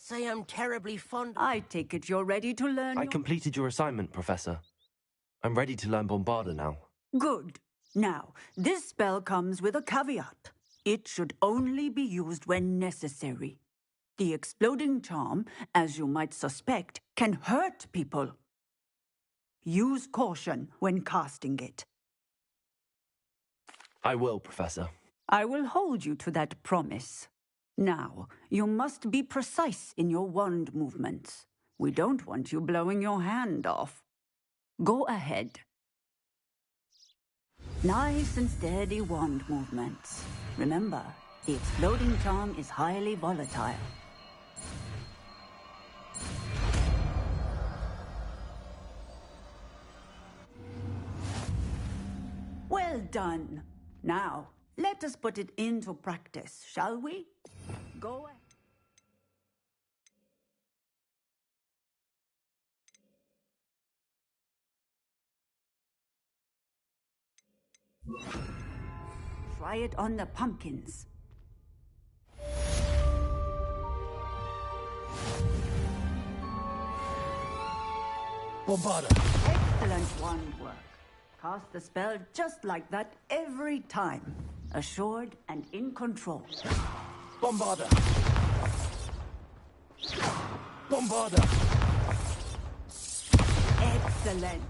not say I'm terribly fond... I take it you're ready to learn. I completed your assignment, Professor. I'm ready to learn Bombarda now. Good. Now, this spell comes with a caveat. It should only be used when necessary. The exploding charm, as you might suspect, can hurt people. Use caution when casting it. I will, Professor. I will hold you to that promise. Now, you must be precise in your wand movements. We don't want you blowing your hand off. Go ahead. Nice and steady wand movements. Remember, the exploding charm is highly volatile. Well done. Now, let us put it into practice, shall we? Go ahead. Try it on the pumpkins. Bombarda! Excellent wand work. Cast the spell just like that every time. Assured and in control. Bombarda! Bombarda! Excellent.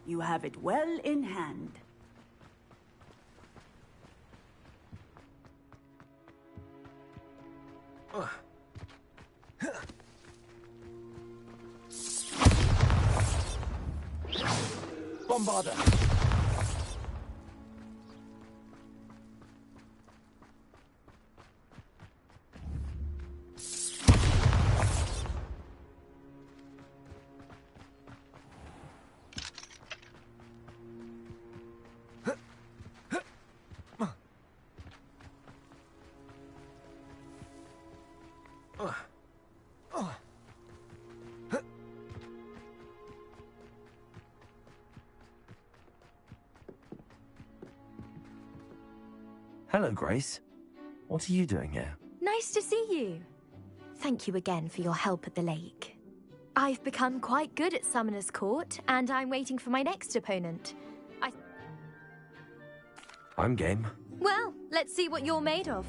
You have it well in hand. Bombarda! Hello, Grace. What are you doing here? Nice to see you. Thank you again for your help at the lake. I've become quite good at Summoner's Court, and I'm waiting for my next opponent. I'm game. Well, let's see what you're made of.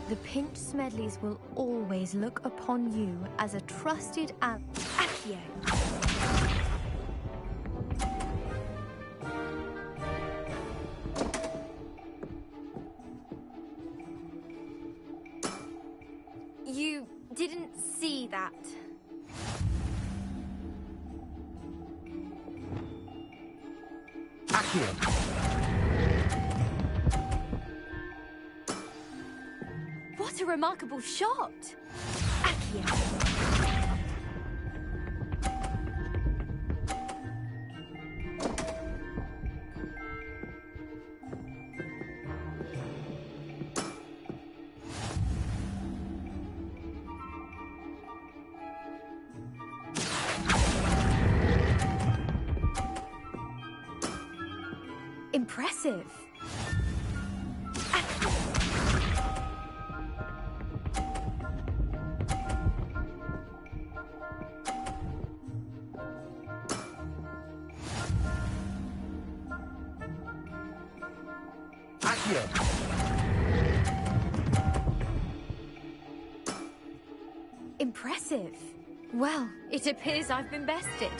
The Pinch Smedleys will always look upon you as a trusted Accio. You didn't see that. Accio! What a remarkable shot! Accio. Impressive. Impressive. Well, it appears I've been bested.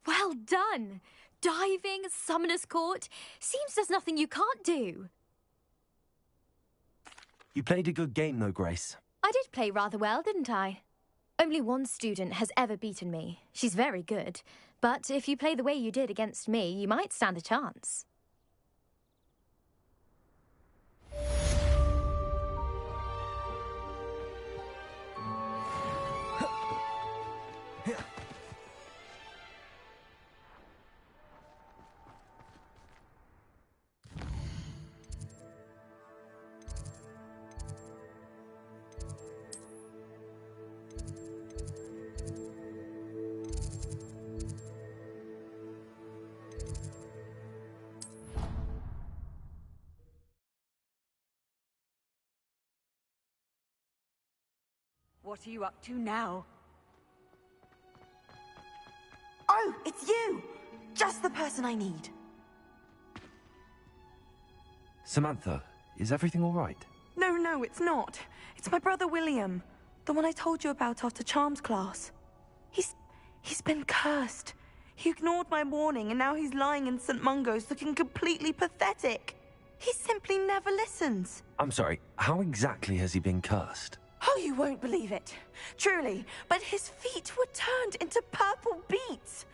Well done! Diving, Summoner's Court. Seems there's nothing you can't do. You played a good game, though, Grace. I did play rather well, didn't I? Only one student has ever beaten me. She's very good. But if you play the way you did against me, you might stand a chance. What are you up to now? Oh, it's you! Just the person I need. Samantha, is everything all right? No, it's not. It's my brother William. The one I told you about after Charms class. He's been cursed. He ignored my warning and now he's lying in St. Mungo's looking completely pathetic. He simply never listens. I'm sorry, how exactly has he been cursed? Oh, you won't believe it. Truly, but his feet were turned into purple beets.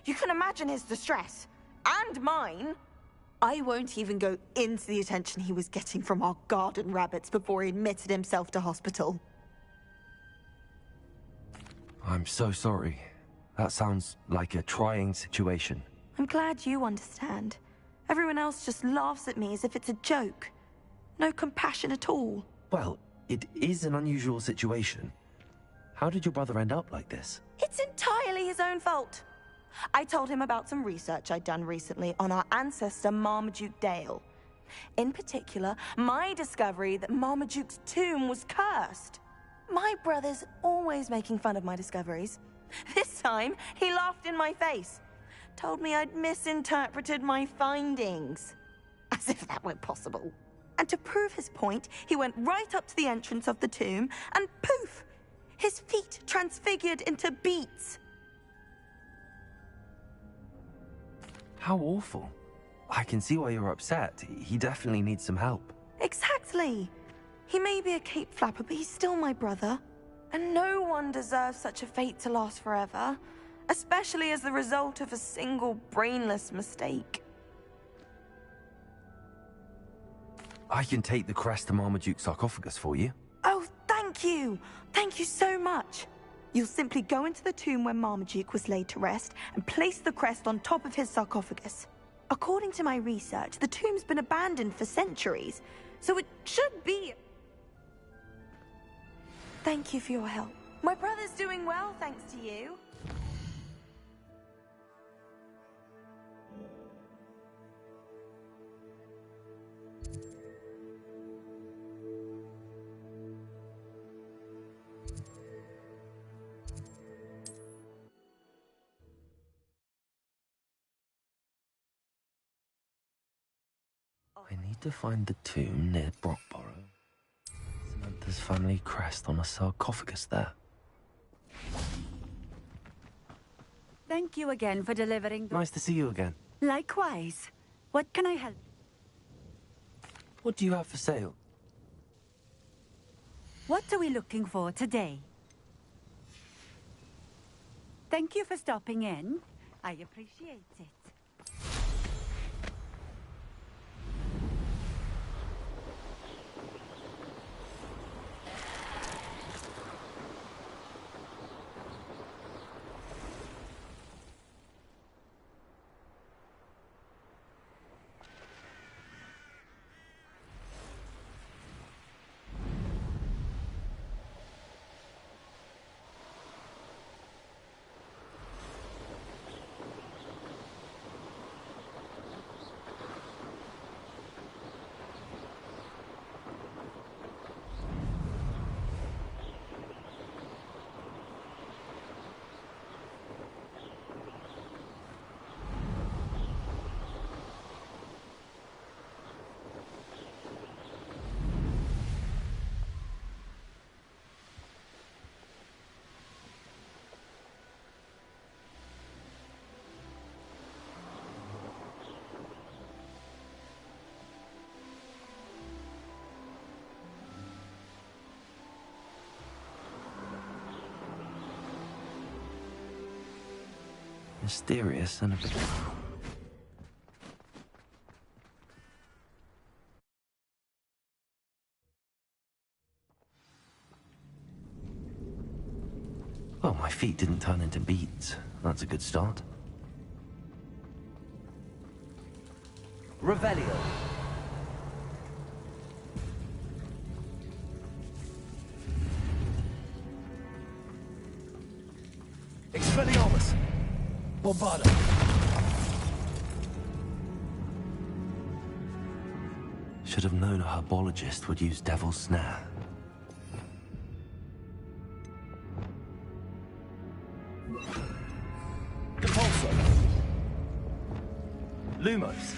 You can imagine his distress. And mine. I won't even go into the attention he was getting from our garden rabbits before he admitted himself to hospital. I'm so sorry. That sounds like a trying situation. I'm glad you understand. Everyone else just laughs at me as if it's a joke. No compassion at all. Well, it is an unusual situation. How did your brother end up like this? It's entirely his own fault. I told him about some research I'd done recently on our ancestor Marmaduke Dale. In particular, my discovery that Marmaduke's tomb was cursed. My brother's always making fun of my discoveries. This time, he laughed in my face. Told me I'd misinterpreted my findings. As if that were possible. And to prove his point, he went right up to the entrance of the tomb, and poof! His feet transfigured into beets. How awful. I can see why you're upset. He definitely needs some help. Exactly. He may be a cape flapper, but he's still my brother. And no one deserves such a fate to last forever, especially as the result of a single brainless mistake. I can take the crest to Marmaduke's sarcophagus for you. Oh, thank you! Thank you so much! You'll simply go into the tomb where Marmaduke was laid to rest and place the crest on top of his sarcophagus. According to my research, the tomb's been abandoned for centuries, so it should be... Thank you for your help. My brother's doing well, thanks to you. I need to find the tomb near Brockborough. Samantha's family crest on a sarcophagus there. Thank you again for delivering the... Nice to see you again. Likewise. What can I help? What do you have for sale? What are we looking for today? Thank you for stopping in. I appreciate it. Mysterious and a bit... Well, my feet didn't turn into beets. That's a good start. Revelio. Expelliarmus. Bombarda. Should have known a herbologist would use Devil's Snare. Depulso. Lumos.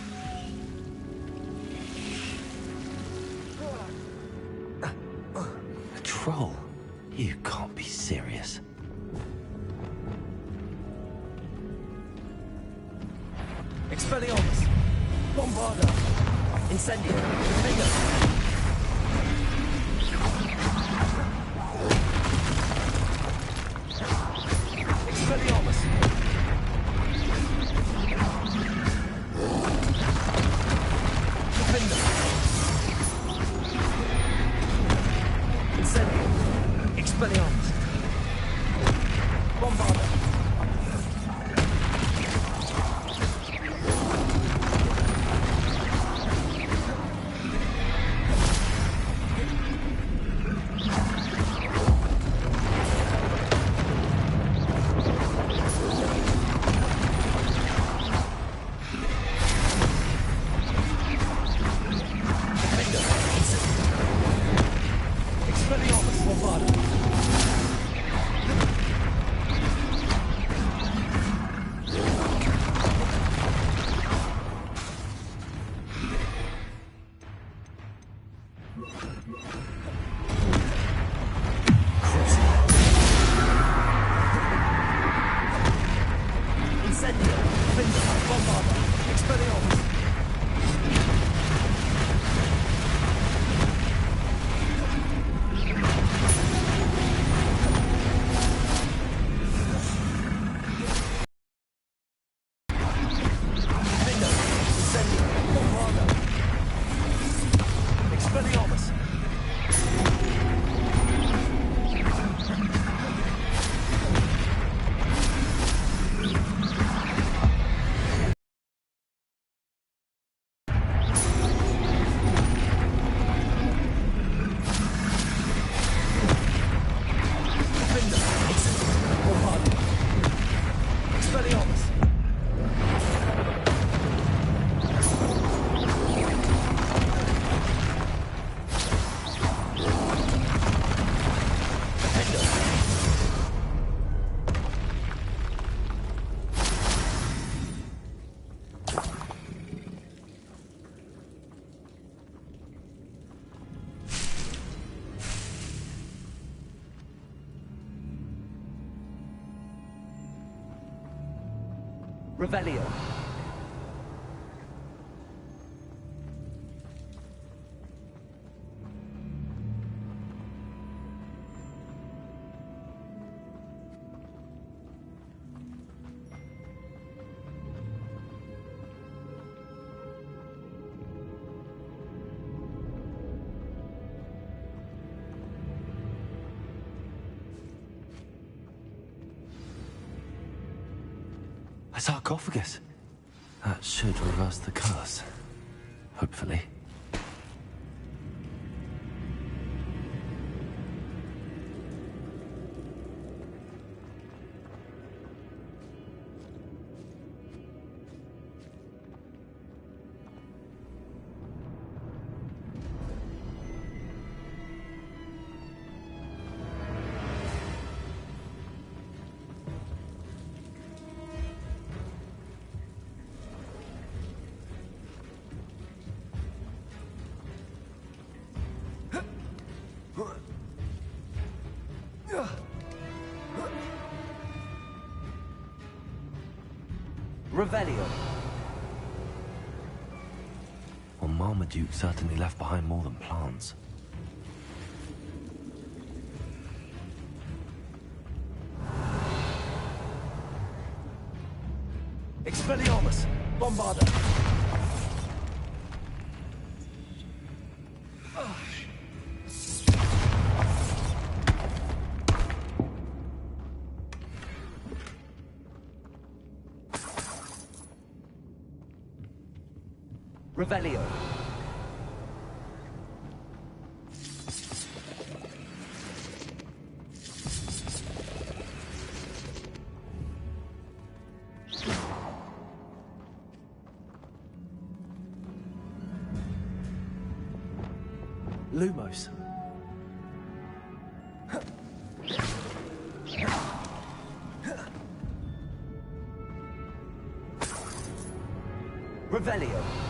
A troll? You can't be serious. Expelliarmus. Bombarda. Incendio. Finger. Expelliarmus. Defender. Incendio. Expelliarmus. Bombarda. Revelio. A sarcophagus. That should reverse the curse. Hopefully. Revelio. Well, Marmaduke certainly left behind more than plants. Expelliarmus. Bombarda. Revelio. Lumos. Revelio.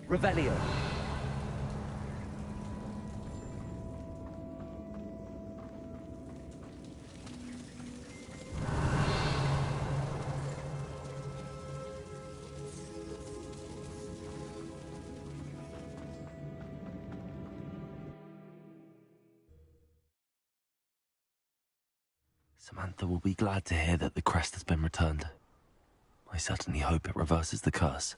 Revelio. Samantha will be glad to hear that the crest has been returned. I certainly hope it reverses the curse.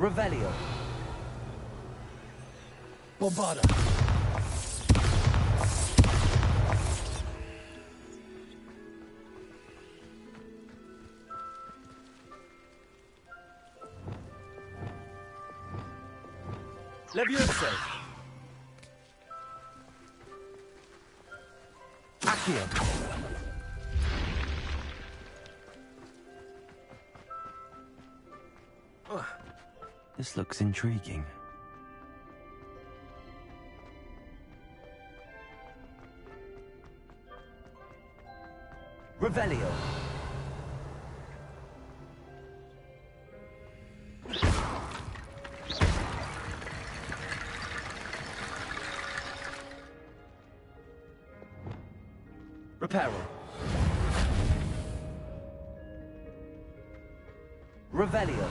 Revelio. Bombarda. Levioso. Accio. This looks intriguing. Revelio. Reparo. Revelio.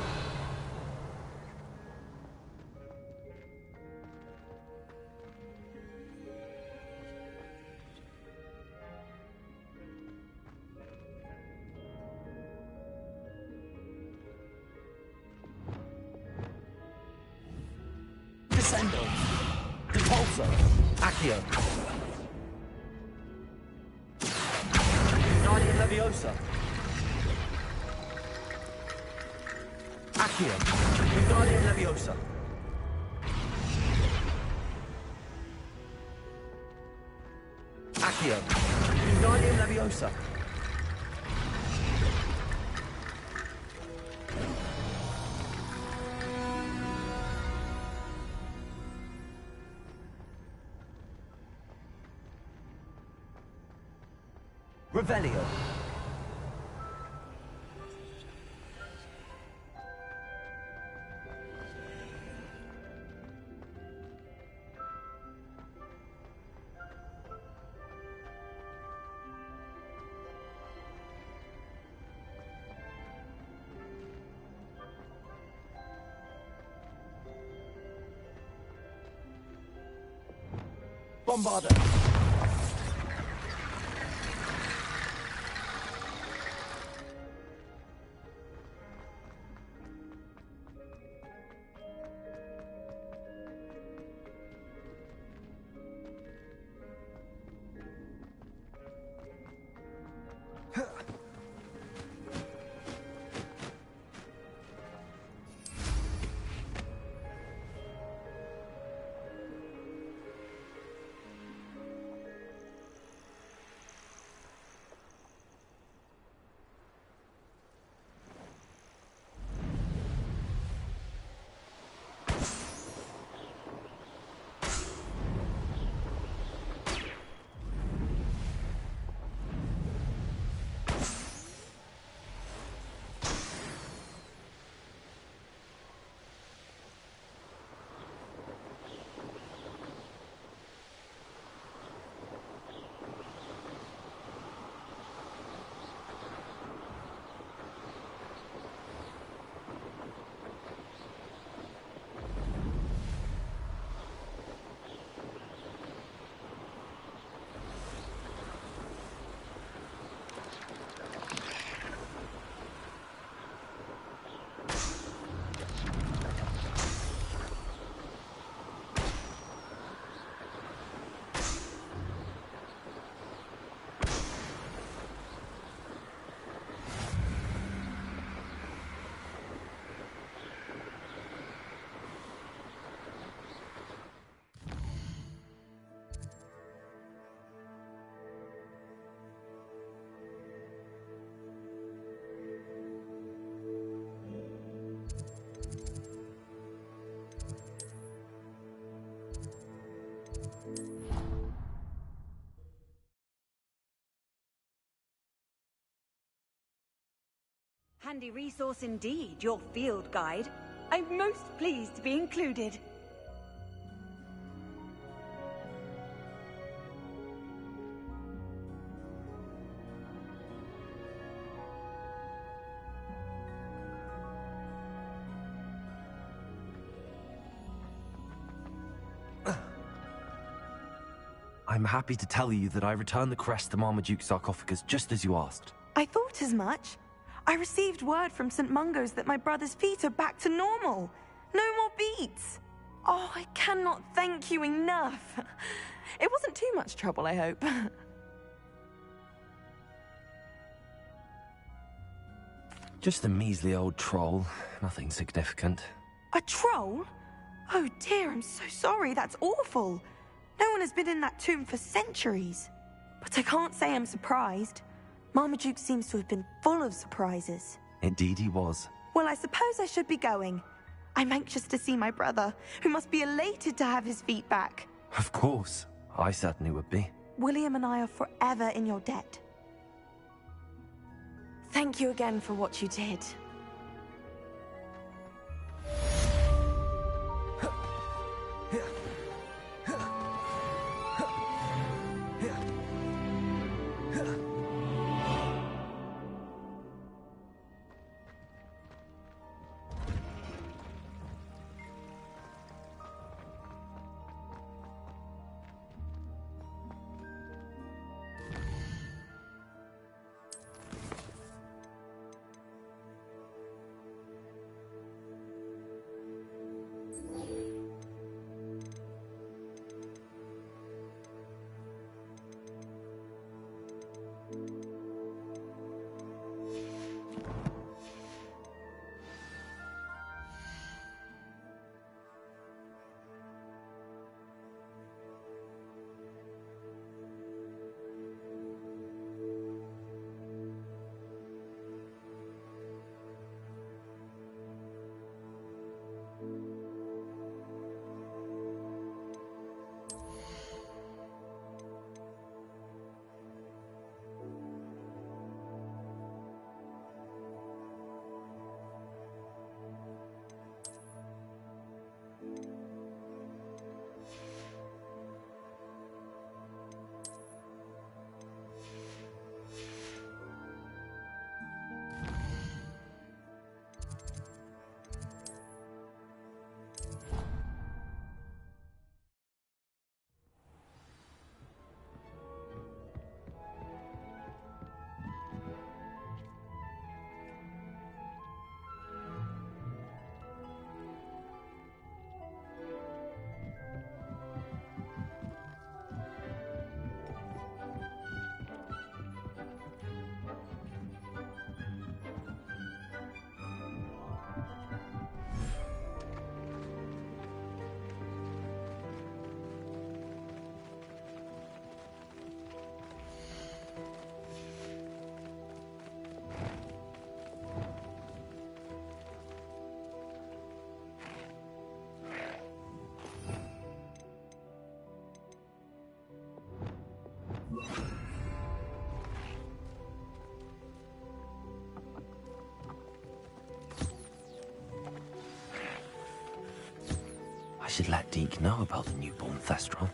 Descendo. Depulso. Accio. Guardian Leviosa. Accio. Guardian Leviosa. Accio. Guardian Leviosa. Revelio. Bombarda. handy resource indeed, your field guide. I'm most pleased to be included. I'm happy to tell you that I returned the crest to Marmaduke's sarcophagus just as you asked. I thought as much. I received word from St. Mungo's that my brother's feet are back to normal. No more beats. Oh, I cannot thank you enough. It wasn't too much trouble, I hope. Just a measly old troll. Nothing significant. A troll? Oh dear, I'm so sorry. That's awful. No one has been in that tomb for centuries. But I can't say I'm surprised. Marmaduke seems to have been full of surprises. Indeed he was. Well, I suppose I should be going. I'm anxious to see my brother, who must be elated to have his feet back. Of course. I certainly would be. William and I are forever in your debt. Thank you again for what you did. I should let Deke know about the newborn Thestral.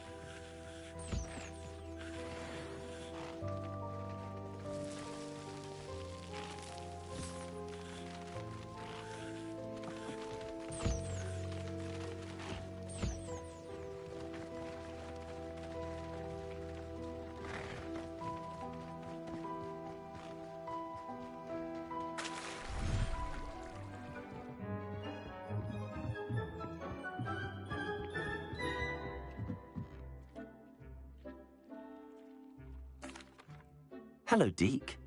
Hello, Deke.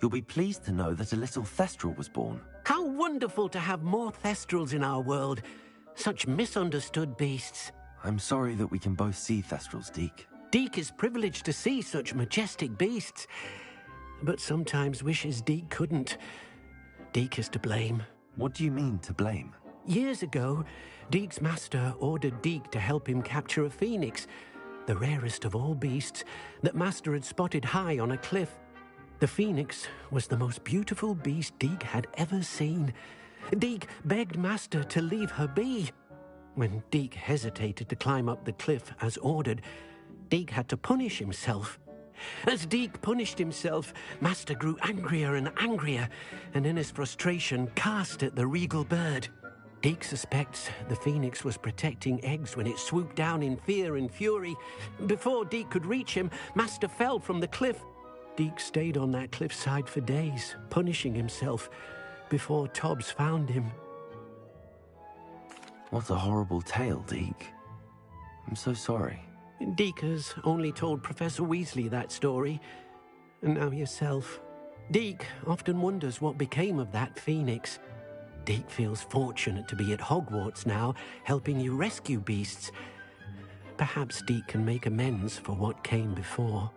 You'll be pleased to know that a little Thestral was born. How wonderful to have more Thestrals in our world. Such misunderstood beasts. I'm sorry that we can both see Thestrals, Deke. Deke is privileged to see such majestic beasts, but sometimes wishes Deke couldn't. Deke is to blame. What do you mean, to blame? Years ago, Deke's master ordered Deke to help him capture a phoenix, the rarest of all beasts, that master had spotted high on a cliff. The phoenix was the most beautiful beast Deke had ever seen. Deke begged Master to leave her be. When Deke hesitated to climb up the cliff as ordered, Deke had to punish himself. As Deke punished himself, Master grew angrier and angrier, and in his frustration cast at the regal bird. Deke suspects the phoenix was protecting eggs when it swooped down in fear and fury. Before Deke could reach him, Master fell from the cliff. Deke stayed on that cliffside for days, punishing himself, before Tobbs found him. What a horrible tale, Deke. I'm so sorry. Deke has only told Professor Weasley that story, and now yourself. Deke often wonders what became of that phoenix. Deke feels fortunate to be at Hogwarts now, helping you rescue beasts. Perhaps Deke can make amends for what came before.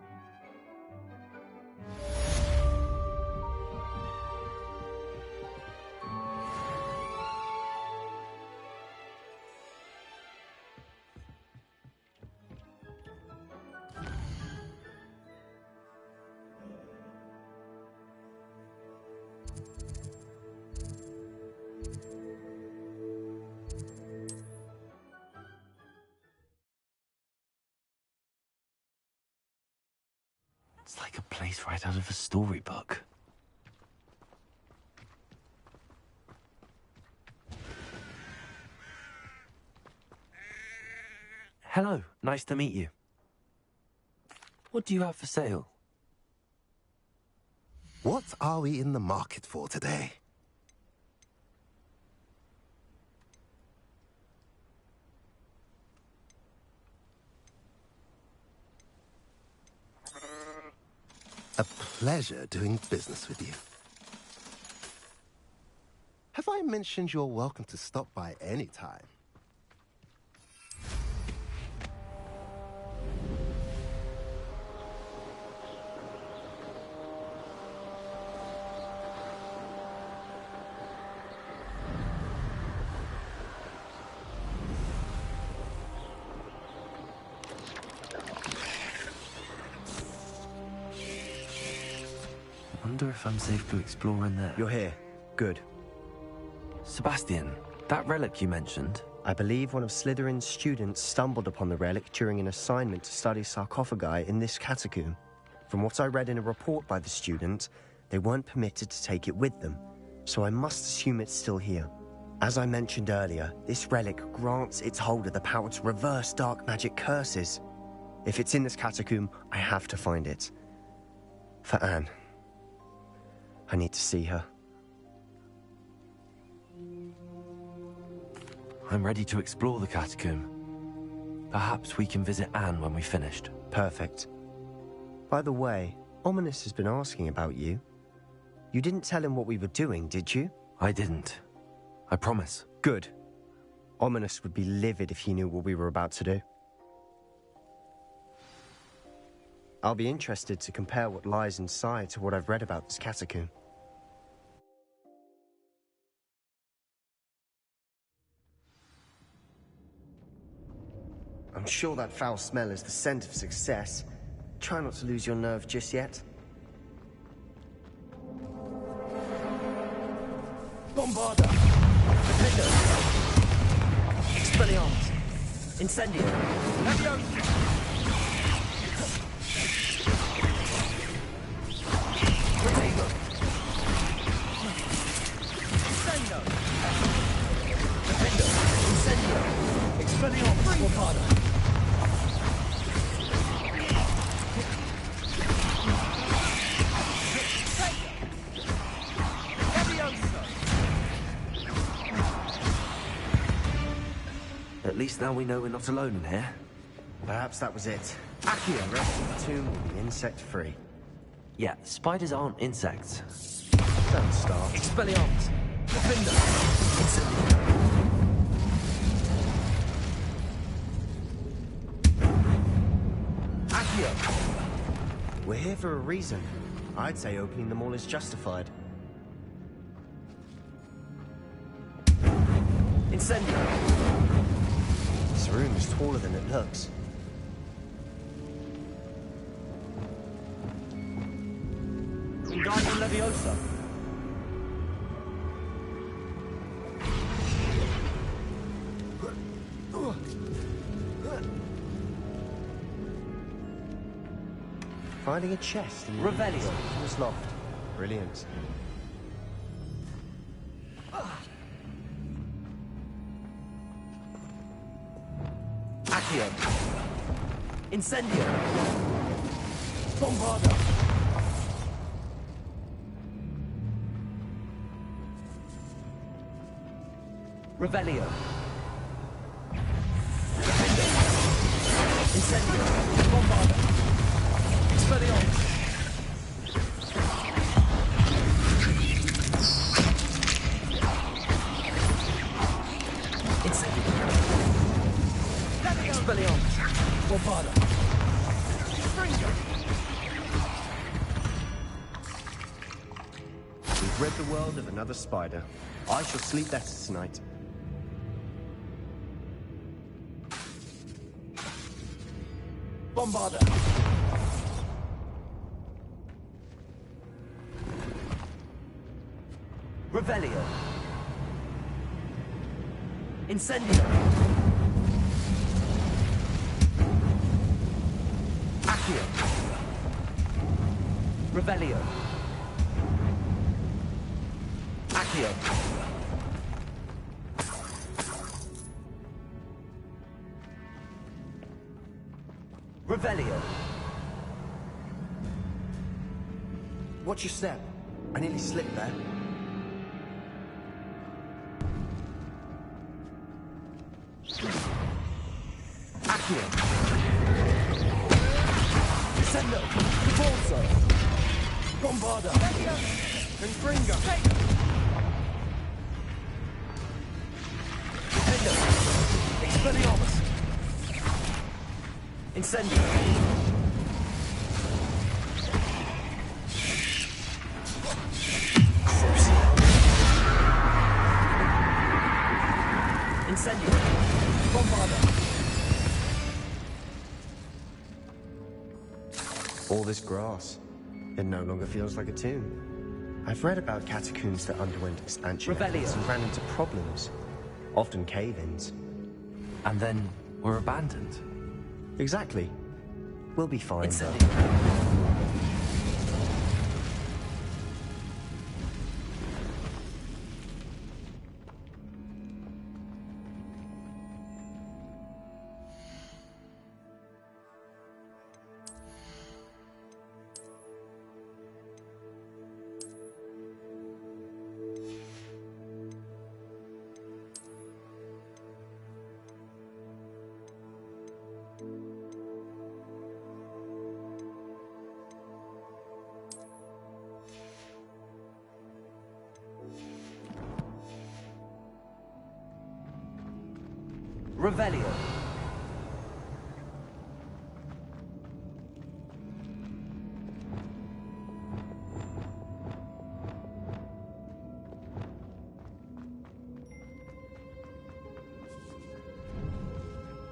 It's like a place right out of a storybook. Hello, nice to meet you. What do you have for sale? What are we in the market for today? A pleasure doing business with you. Have I mentioned you're welcome to stop by any time? I wonder if I'm safe to explore in there. You're here. Good. Sebastian, that relic you mentioned. I believe one of Slytherin's students stumbled upon the relic during an assignment to study sarcophagi in this catacomb. From what I read in a report by the student, they weren't permitted to take it with them, so I must assume it's still here. As I mentioned earlier, this relic grants its holder the power to reverse dark magic curses. If it's in this catacomb, I have to find it. For Anne. I need to see her. I'm ready to explore the catacomb. Perhaps we can visit Anne when we've finished. Perfect. By the way, Ominous has been asking about you. You didn't tell him what we were doing, did you? I didn't. I promise. Good. Ominous would be livid if he knew what we were about to do. I'll be interested to compare what lies inside to what I've read about this catacomb. I'm sure that foul smell is the scent of success. Try not to lose your nerve just yet. Bombarda! Defender! Expelliarmus! Incendio! Leviosa! Protego! Incendio! Defender! Incendio! Expelliarmus! Bombarda! At least now we know we're not alone in here. Perhaps that was it. Accio, rest in the tomb will be insect-free. Yeah, spiders aren't insects. Don't start. Expelliarmus! Defender! Accio! We're here for a reason. I'd say opening them all is justified. Incendio! This room is taller than it looks. Leviosa! Finding a chest in the Revelio. was locked. Brilliant. Accio! Incendio! Bombarda! Revelio! Defendo! Incendio! Bombarda! Expelliarmus! Incendio! Expelliarmus! Bombarda! We've rid the world of another spider. I shall sleep better tonight. Bombarda! Revelio! Incendio! Accio! Revelio! Accio! Revelio! Watch your step. I nearly slipped there. Accio! Descendo! Rivolso! Bombarda! Confringo! Defendo! Expelliarmus! Incendio! Incendio! Bombarda! All this grass. It no longer feels like a tomb. I've read about catacombs that underwent expansion Revelio. efforts and ran into problems. Often cave-ins. And then we're abandoned. Exactly. We'll be fine, though. Incendio! Revelio!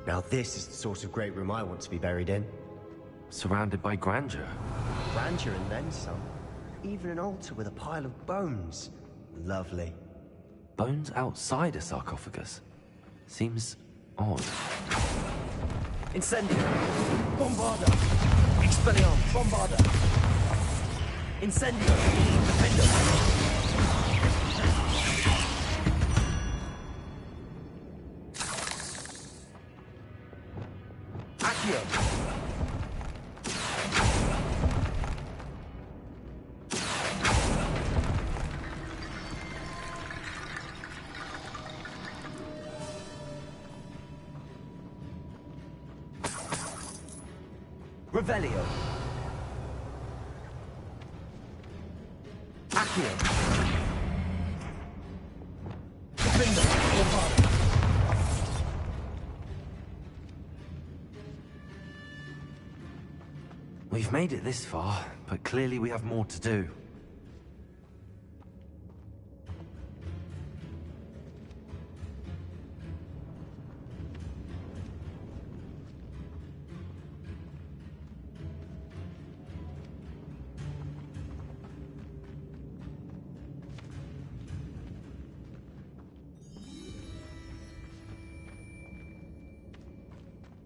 Now this is the sort of great room I want to be buried in. Surrounded by grandeur. Grandeur and then some. Even an altar with a pile of bones. Lovely. Bones outside a sarcophagus. Seems odd. Incendio! Bombarda! Expelliarmus! Bombarda! Incendio! Defendo! Accio! Revelio! Accio! Defendo! Bombarda! We've made it this far, but clearly we have more to do.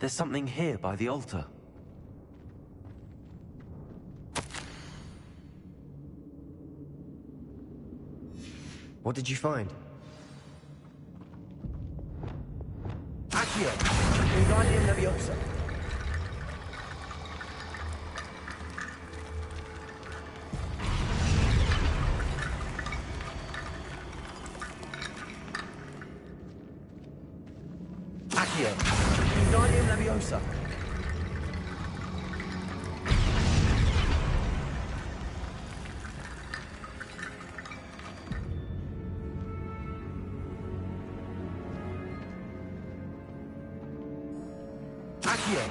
There's something here by the altar. What did you find? Accio! Wingardium Leviosa! Accio! Wingardium Leviosa! Accio!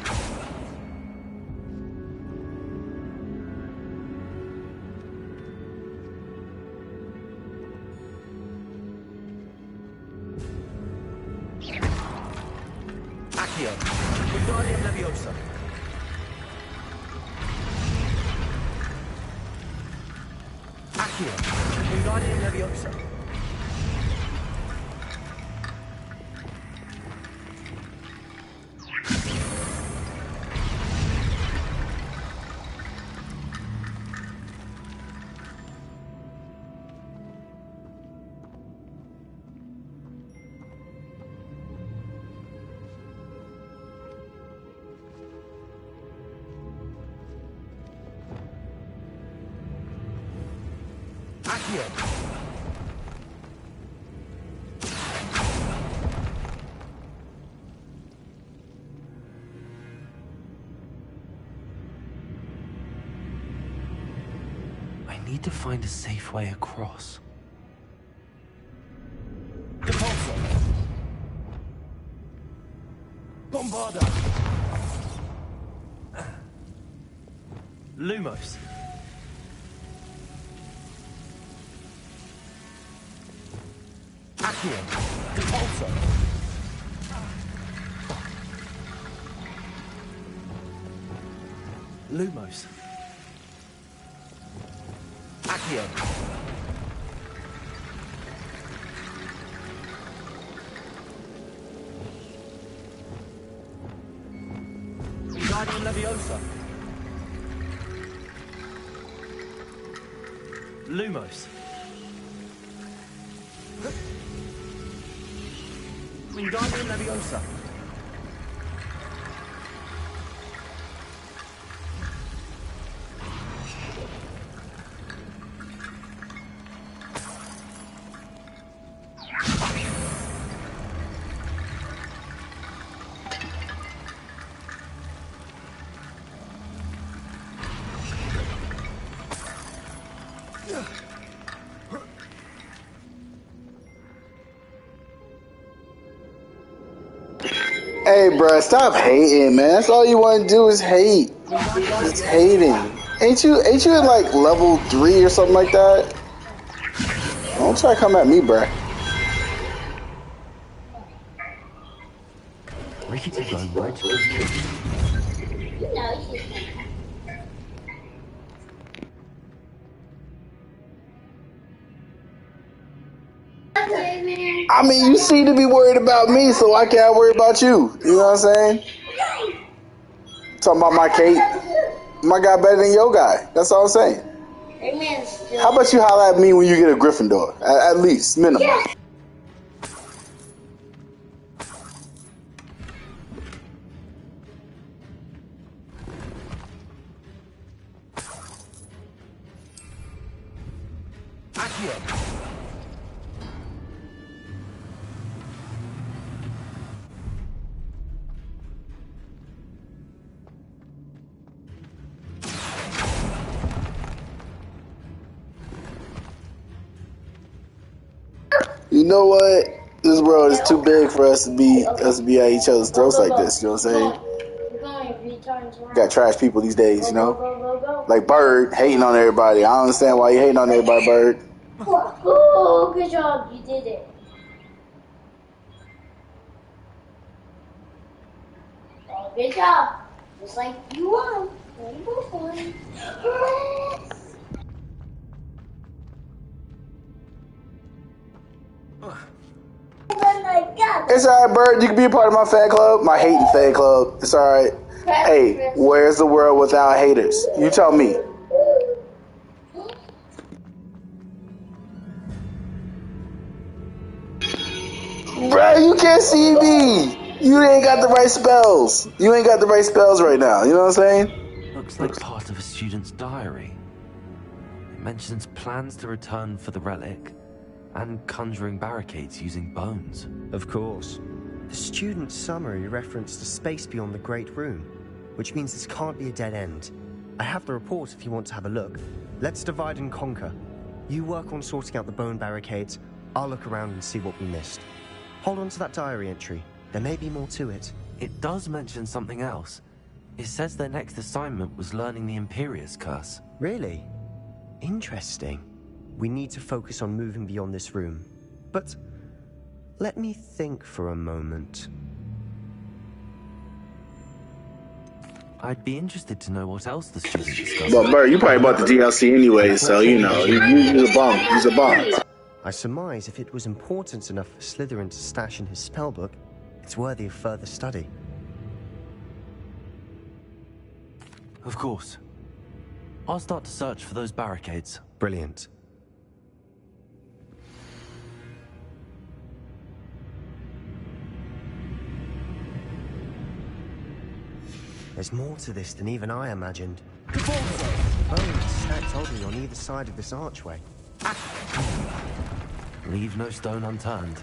Accio! Wingardium Leviosa! Accio! Wingardium Leviosa! Accio! I need to find a safe way across. Depulso! Bombarda! Lumos! Accio! Depulso! Lumos! Accio! Wingardium Leviosa! Lumos! Wingardium Leviosa! Hey, bruh, stop hating, man. That's all you want to do is hate. Just hating. Ain't you at like level 3 or something like that? Don't try to come at me, bruh. Ready to go, Wedge. I mean, you seem to be worried about me, so why can't I worry about you? You know what I'm saying? Talking about my Kate. My guy better than your guy. That's all I'm saying. How about you holler at me when you get a Gryffindor? At least, minimum. Accio! You know what? This world is too big for us to be at each other's throats like this. You know what I'm saying? Got trash people these days, you know? Like Bird hating on everybody. I don't understand why you hating on everybody, Bird. Oh, good job. You did it. Oh, good job. Just like you won. You both won. Oh my God. It's alright, Bert. You can be a part of my fan club. My hating fan club. It's alright. Hey, where's the world without haters? You tell me. Bruh, you can't see me. You ain't got the right spells. You ain't got the right spells right now. You know what I'm saying? Looks like part of a student's diary. It mentions plans to return for the relic and conjuring barricades using bones. Of course. The student's summary referenced a space beyond the Great Room, which means this can't be a dead end. I have the report if you want to have a look. Let's divide and conquer. You work on sorting out the bone barricades. I'll look around and see what we missed. Hold on to that diary entry. There may be more to it. It does mention something else. It says their next assignment was learning the Imperious Curse. Really? Interesting. We need to focus on moving beyond this room. But let me think for a moment. I'd be interested to know what else the students discovered. But Bert, you probably bought the DLC anyway, so you know, you're a bum. He's a bum. I surmise if it was important enough for Slytherin to stash in his spellbook, it's worthy of further study. Of course. I'll start to search for those barricades. Brilliant. There's more to this than even I imagined. Bones stacked oddly on either side of this archway. Leave no stone unturned.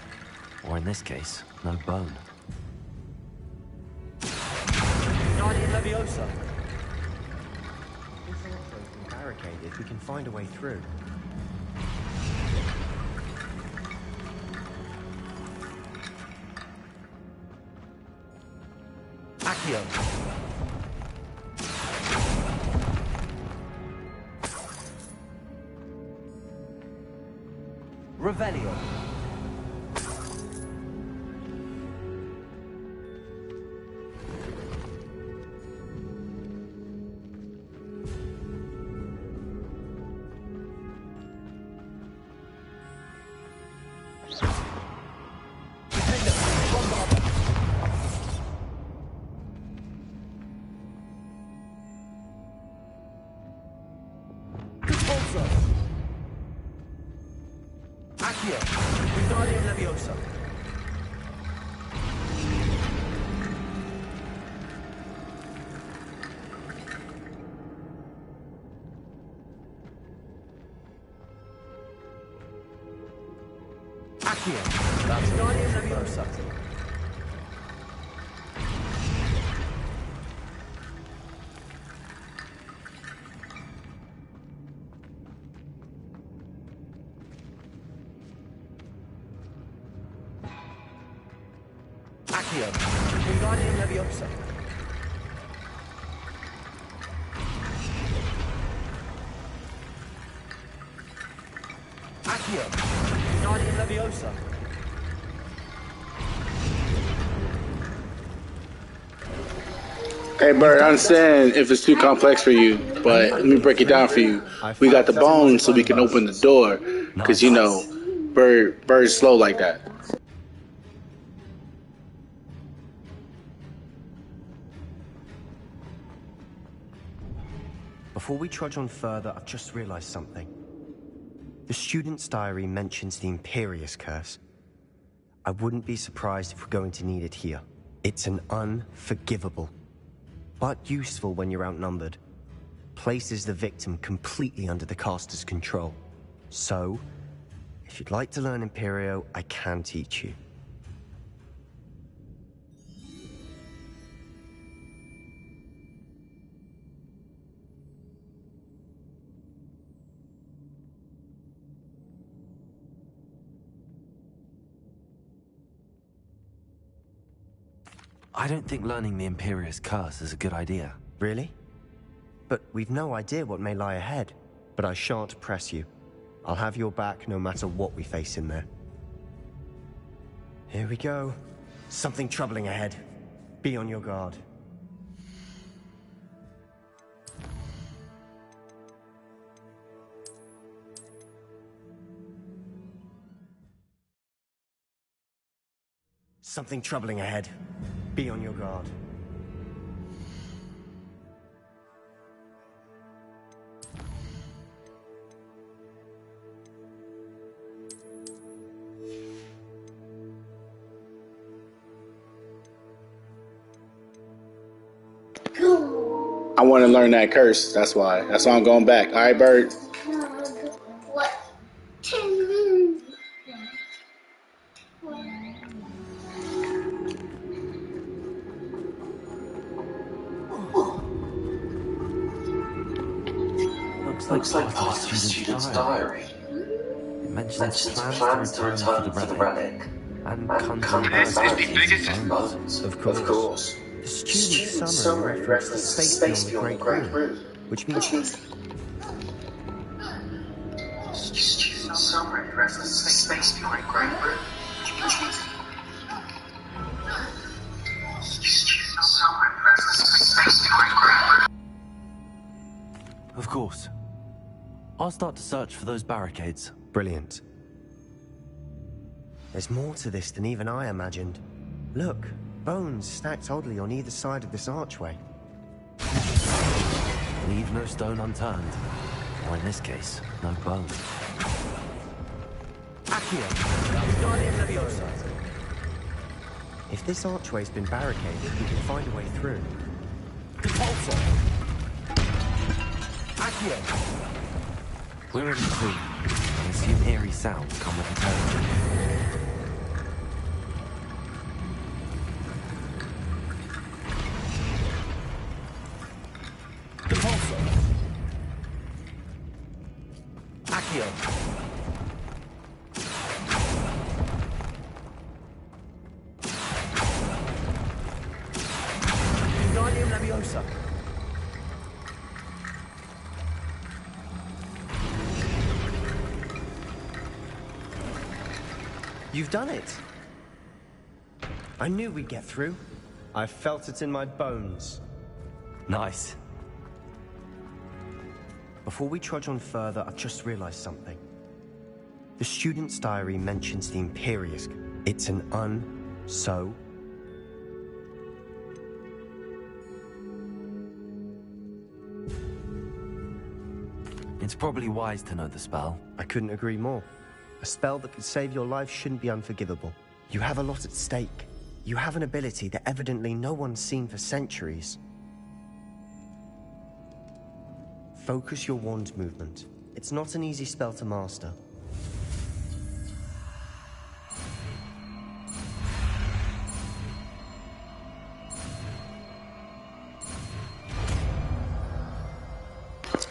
Or in this case, no bone. Guardian Leviosa! This archway's been barricaded. We can find a way through. Accio! Revelio! Guardian Leviosa. Accio. Guardian Leviosa. Hey, Bert, I understand if it's too complex for you, but let me break it down for you. We got the bones so we can open the door, because, you know, Bird's slow like that. Before we trudge on further, I've just realized something. The student's diary mentions the Imperious Curse. I wouldn't be surprised if we're going to need it here. It's an unforgivable, but useful when you're outnumbered. Places the victim completely under the caster's control. So, if you'd like to learn Imperio, I can teach you. I don't think learning the Imperious Curse is a good idea. Really? But we've no idea what may lie ahead. But I shan't press you. I'll have your back no matter what we face in there. Here we go. Something troubling ahead. Be on your guard. Something troubling ahead. Be on your guard. I want to learn that curse. That's why. That's why I'm going back. All right, Bird. What? Looks like part of a student's diary. It mentions plans to return for the relic and conjuring barricades. Of course. The student summary referenced the space beyond the Great Room, which means... Student summary referenced the space beyond the Great Room. Student summary referenced the space beyond the Great Room. Of course. I'll start to search for those barricades. Brilliant. There's more to this than even I imagined. Look, bones stacked oddly on either side of this archway. Leave no stone unturned. Or in this case, no bone. If this archway's been barricaded, we can find a way through. We're in between. I assume eerie sounds come with the territory. You've done it! I knew we'd get through. I felt it in my bones. Nice. Before we trudge on further, I've just realized something. The student's diary mentions the Imperius. It's an un-so. It's probably wise to know the spell. I couldn't agree more. A spell that could save your life shouldn't be unforgivable. You have a lot at stake. You have an ability that evidently no one's seen for centuries. Focus your wand movement. It's not an easy spell to master.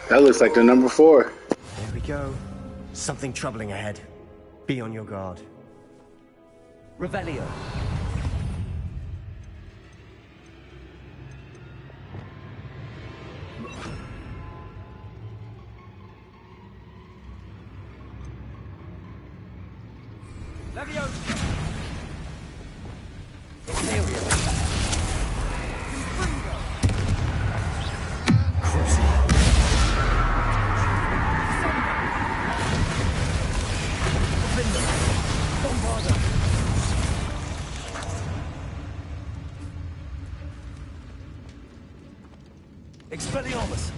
That looks like the number 4. There we go. Something troubling ahead. Be on your guard. Revelio. Expelliarmus!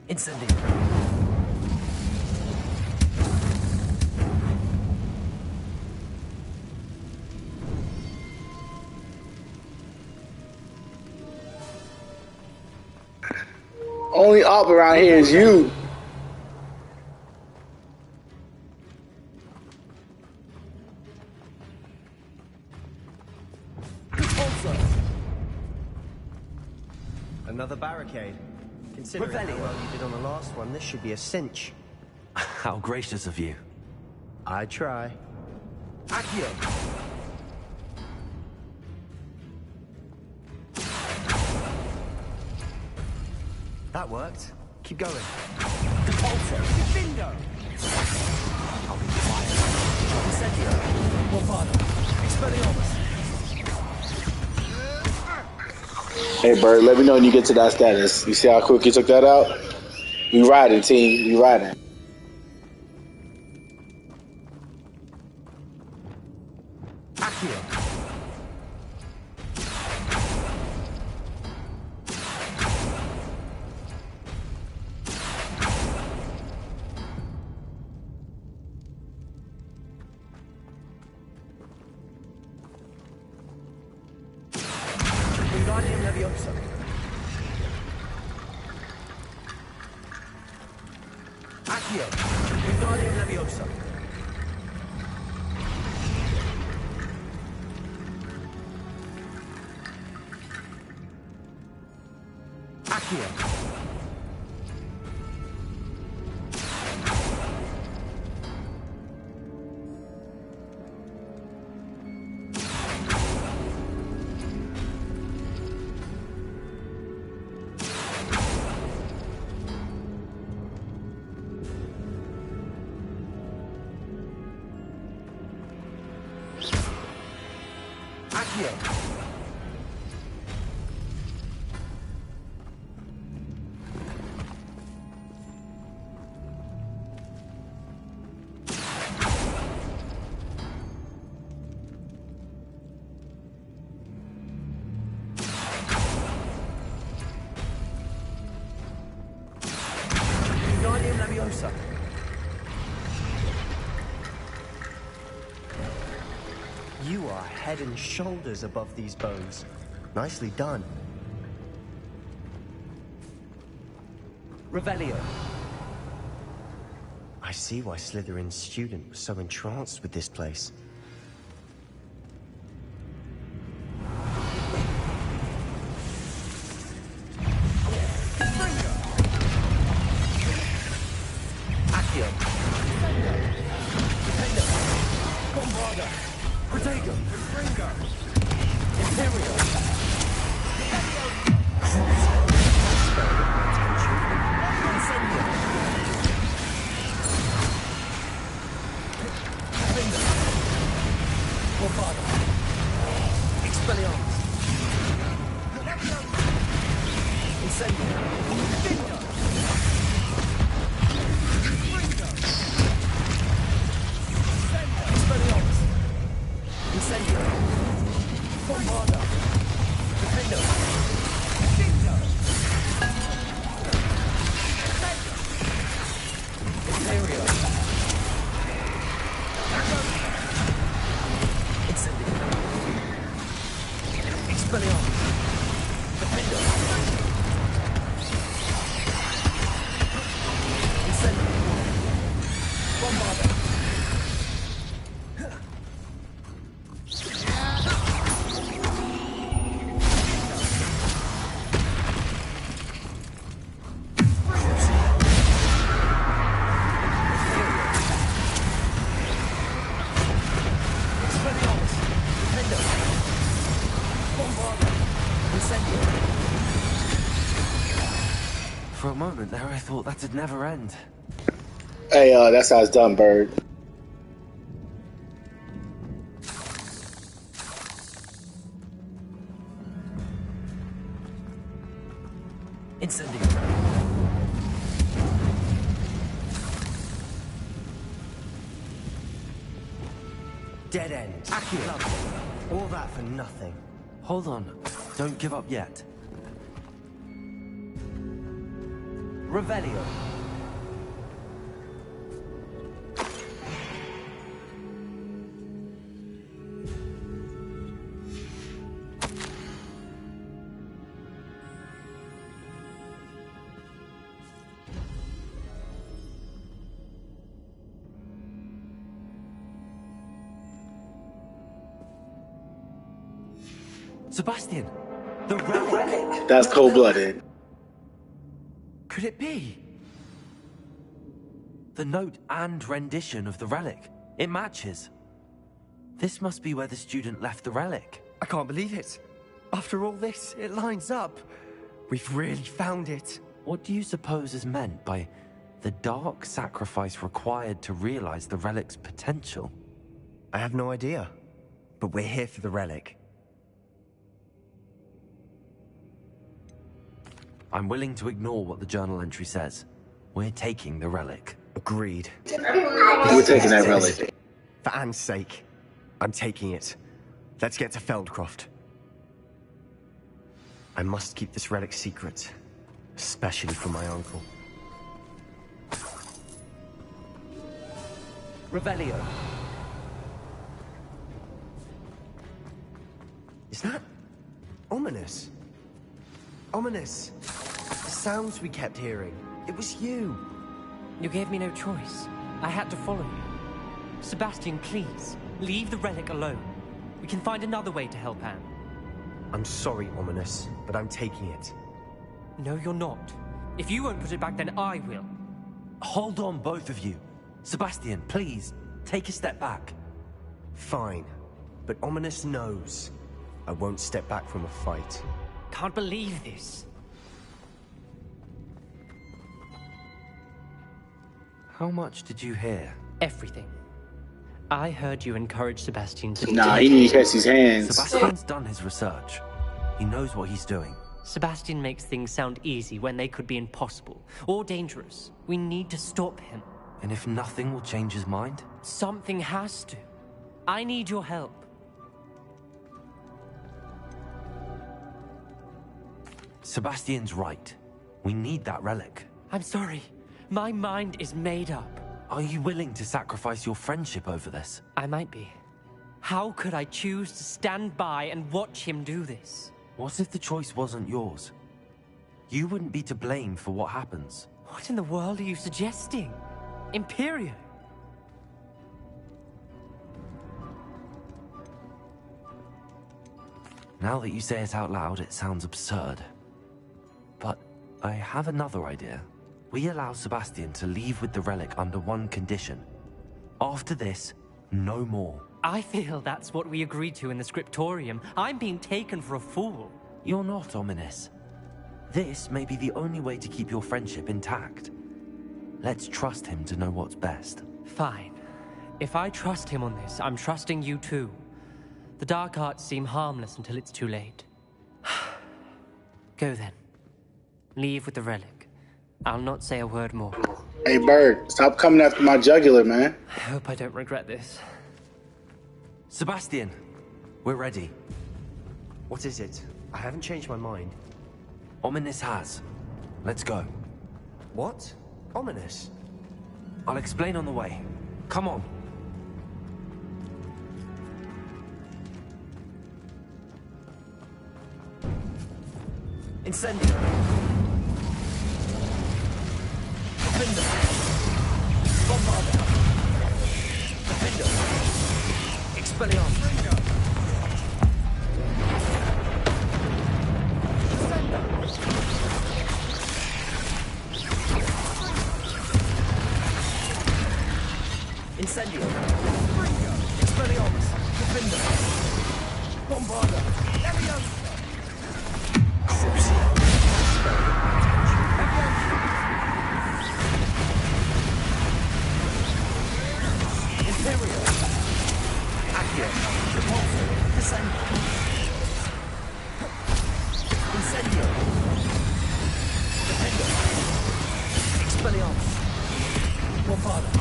Incendio! Only op around here is you. Another barricade. Considering how well you did on the last one, this should be a cinch. How gracious of you. I try. Accio! That worked. Keep going. Depulso! Bingo! I'll be quiet. Incendio! Morfado! Hey, Bird, let me know when you get to that status. You see how quick you took that out? We riding, team. We riding. You are head and shoulders above these bones. Nicely done. Revelio. I see why Slytherin's student was so entranced with this place. For a moment there, I thought that'd never end. Hey, that's how it's done, Bird. Incendio. Dead end. All that for nothing. Hold on. Don't give up yet. Revelio. Sebastian, the relic. That's cold-blooded. Could it be? The note and rendition of the relic. It matches. This must be where the student left the relic. I can't believe it. After all this, it lines up. We've really found it. What do you suppose is meant by the dark sacrifice required to realize the relic's potential? I have no idea. but we're here for the relic. I'm willing to ignore what the journal entry says. We're taking the relic. Agreed. We're taking that relic. For Anne's sake, I'm taking it. Let's get to Feldcroft. I must keep this relic secret, especially from my uncle. Revelio. Is that ominous? Ominous. The sounds we kept hearing. It was you. You gave me no choice. I had to follow you. Sebastian, please, leave the relic alone. We can find another way to help Anne. I'm sorry, Ominous, but I'm taking it. No, you're not. If you won't put it back, then I will. Hold on, both of you. Sebastian, please, take a step back. Fine, but Ominous knows I won't step back from a fight. Can't believe this. How much did you hear? Everything. I heard you encourage Sebastian to... Nah, he needs to catch his hands. Sebastian's done his research. He knows what he's doing. Sebastian makes things sound easy when they could be impossible or dangerous. We need to stop him. And if nothing will change his mind? Something has to. I need your help. Sebastian's right. We need that relic. I'm sorry. My mind is made up. Are you willing to sacrifice your friendship over this? I might be. How could I choose to stand by and watch him do this? What if the choice wasn't yours? You wouldn't be to blame for what happens. What in the world are you suggesting? Imperio? Now that you say it out loud, it sounds absurd. But I have another idea. We allow Sebastian to leave with the relic under one condition. After this, no more. I feel that's what we agreed to in the scriptorium. I'm being taken for a fool. You're not, Ominous. This may be the only way to keep your friendship intact. Let's trust him to know what's best. Fine. If I trust him on this, I'm trusting you too. The dark arts seem harmless until it's too late. Go then. Leave with the relic. I'll not say a word more. Hey, Bird, stop coming after my jugular, man. I hope I don't regret this. Sebastian, we're ready. What is it? I haven't changed my mind. Ominous has. Let's go. What? Ominous? I'll explain on the way. Come on. Incendio! Defender! Bombarda! Defender! Expelliarmus! Incendio! Expelliarmus! Defender! Bombarda! Leviosa! Crucio! Imperio! Accio! Repulsor! Descendo! Incendio! Defender! Expelliarmus! Bombarda!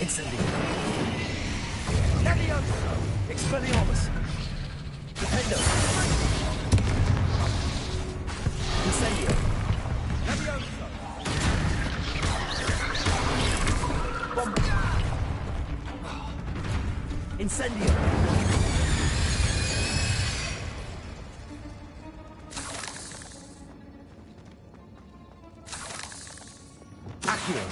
Incendio! Leviosa! Expelliarmus! Defendo! Incendio! Leviosa! Bomba! Incendio! Accio!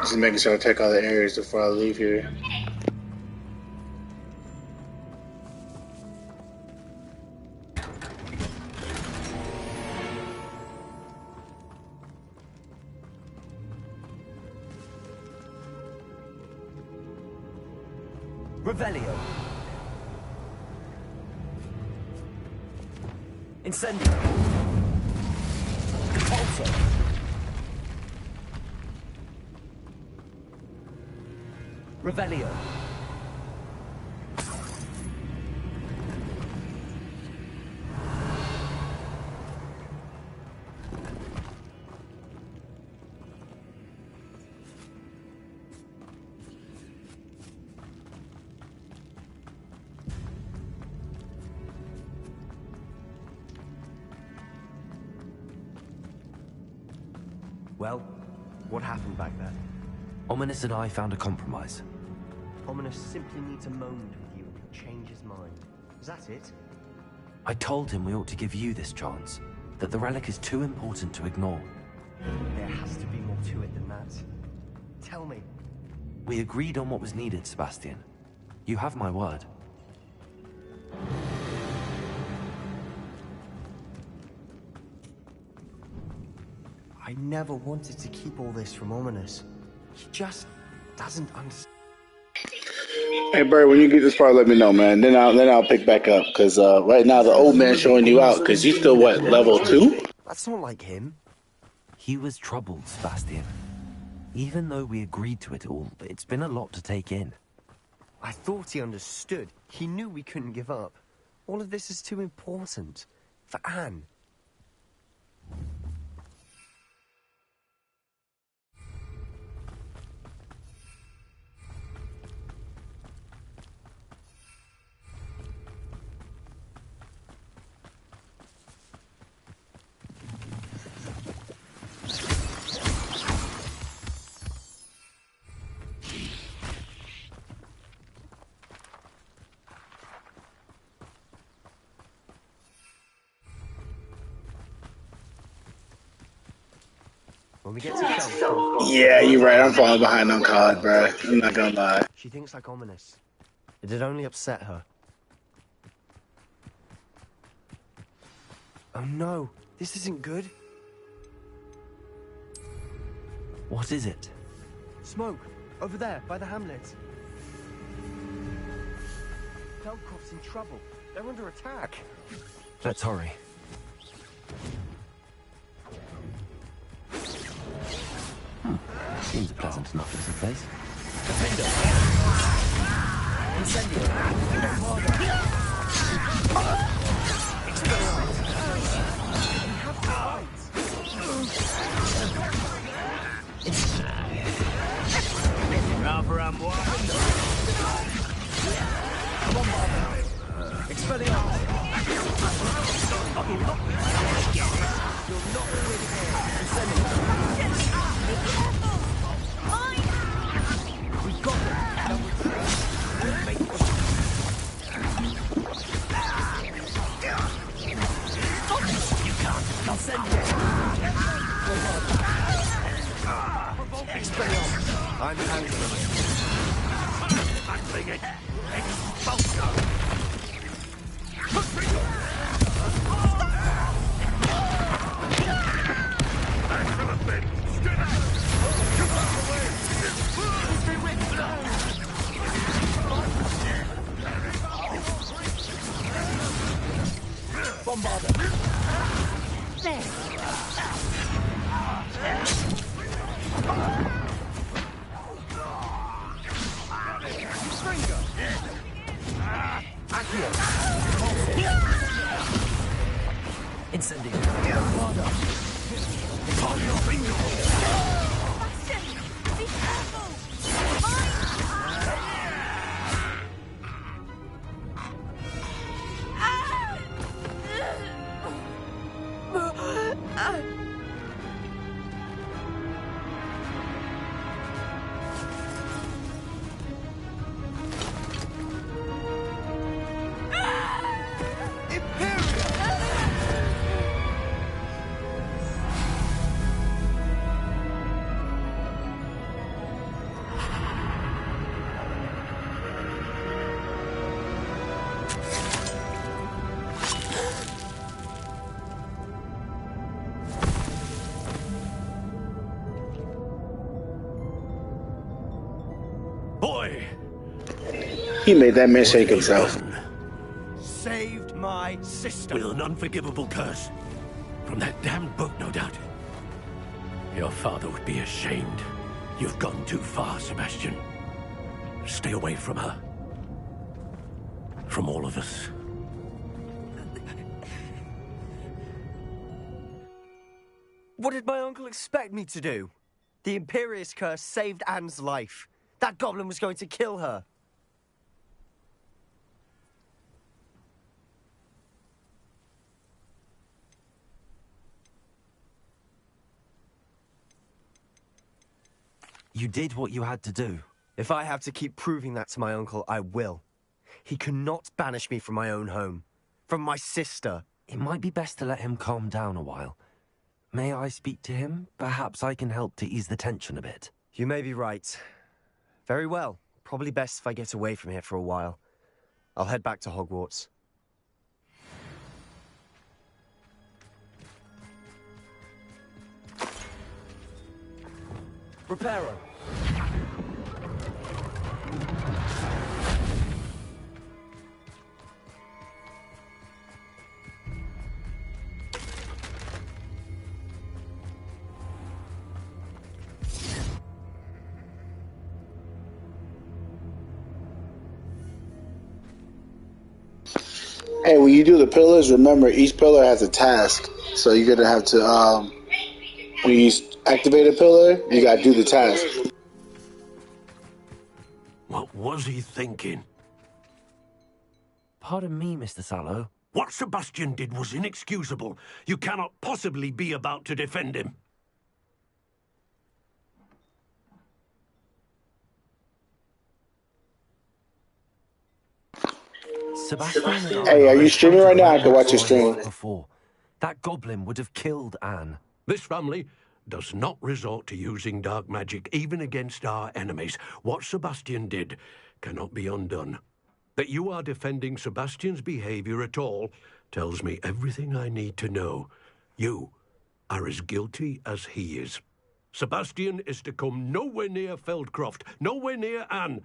Just making sure I check all the areas before I leave here. Revelio. Incendio. Alto. Revelio. Well, what happened back then? Ominous and I found a compromise. Ominous simply needs a moment with you and he'll change his mind. Is that it? I told him we ought to give you this chance, that the relic is too important to ignore. There has to be more to it than that. Tell me. We agreed on what was needed, Sebastian. You have my word. I never wanted to keep all this from Ominous. He just doesn't understand. Hey, Bird, when you get this part, let me know, man. Then I'll pick back up. Because right now, the old man's showing you out. Because you still, what, level 2? That's not like him. He was troubled, Sebastian. Even though we agreed to it all, it's been a lot to take in. I thought he understood. He knew we couldn't give up. All of this is too important. For Anne. When we get to Shelf, Yeah, you're right. I'm falling behind on COD, bro. I'm not gonna lie. she thinks like Ominous. It'd only upset her. Oh no, this isn't good. What is it? Smoke, over there, by the hamlet. Velkov's in trouble. They're under attack. Let's hurry. Seems a pleasant enough little place. I'm handling it. He made that man shake himself. Saved my sister. With an unforgivable curse. From that damned book, no doubt. Your father would be ashamed. You've gone too far, Sebastian. Stay away from her. From all of us. What did my uncle expect me to do? The Imperious curse saved Anne's life. That goblin was going to kill her. You did what you had to do. If I have to keep proving that to my uncle, I will. He cannot banish me from my own home. From my sister. It might be best to let him calm down a while. May I speak to him? Perhaps I can help to ease the tension a bit. You may be right. Very well. Probably best if I get away from here for a while. I'll head back to Hogwarts. Reparo. Hey, when you do the pillars, remember each pillar has a task. So you're gonna have to when you activate a pillar, you gotta do the task. What was he thinking? Pardon me, Mr. Sallow. What Sebastian did was inexcusable. You cannot possibly be about to defend him. Sebastian and I Hey, are you streaming right now? I can watch your stream. Before. That goblin would have killed Anne. This family does not resort to using dark magic even against our enemies. What Sebastian did cannot be undone. That you are defending Sebastian's behavior at all tells me everything I need to know. You are as guilty as he is. Sebastian is to come nowhere near Feldcroft, nowhere near Anne.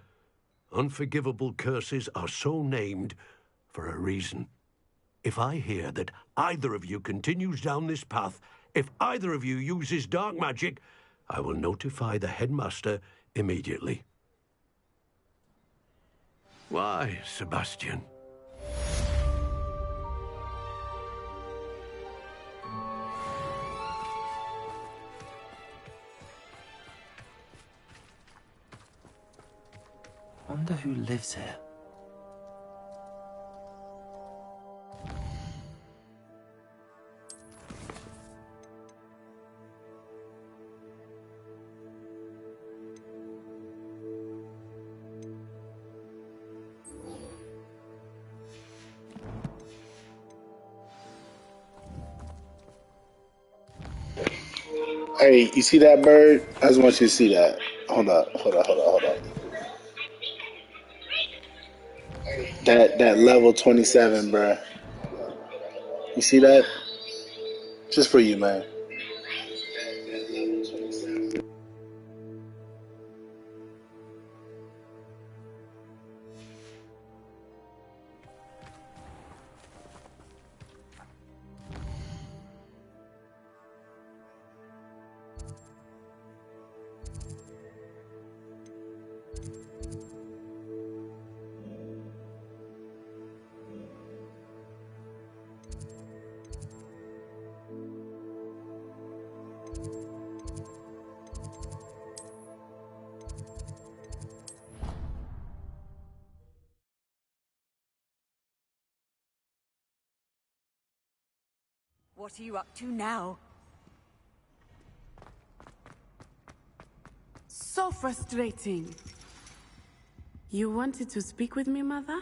Unforgivable curses are so named for a reason. If I hear that either of you continues down this path, if either of you uses dark magic, I will notify the headmaster immediately. Why, Sebastian? Wonder who lives here. Hey, you see that bird? I just want you to see that. Hold up. That level 27, bruh. You see that? Just for you, man. What are you up to now? So frustrating. You wanted to speak with me, Mother?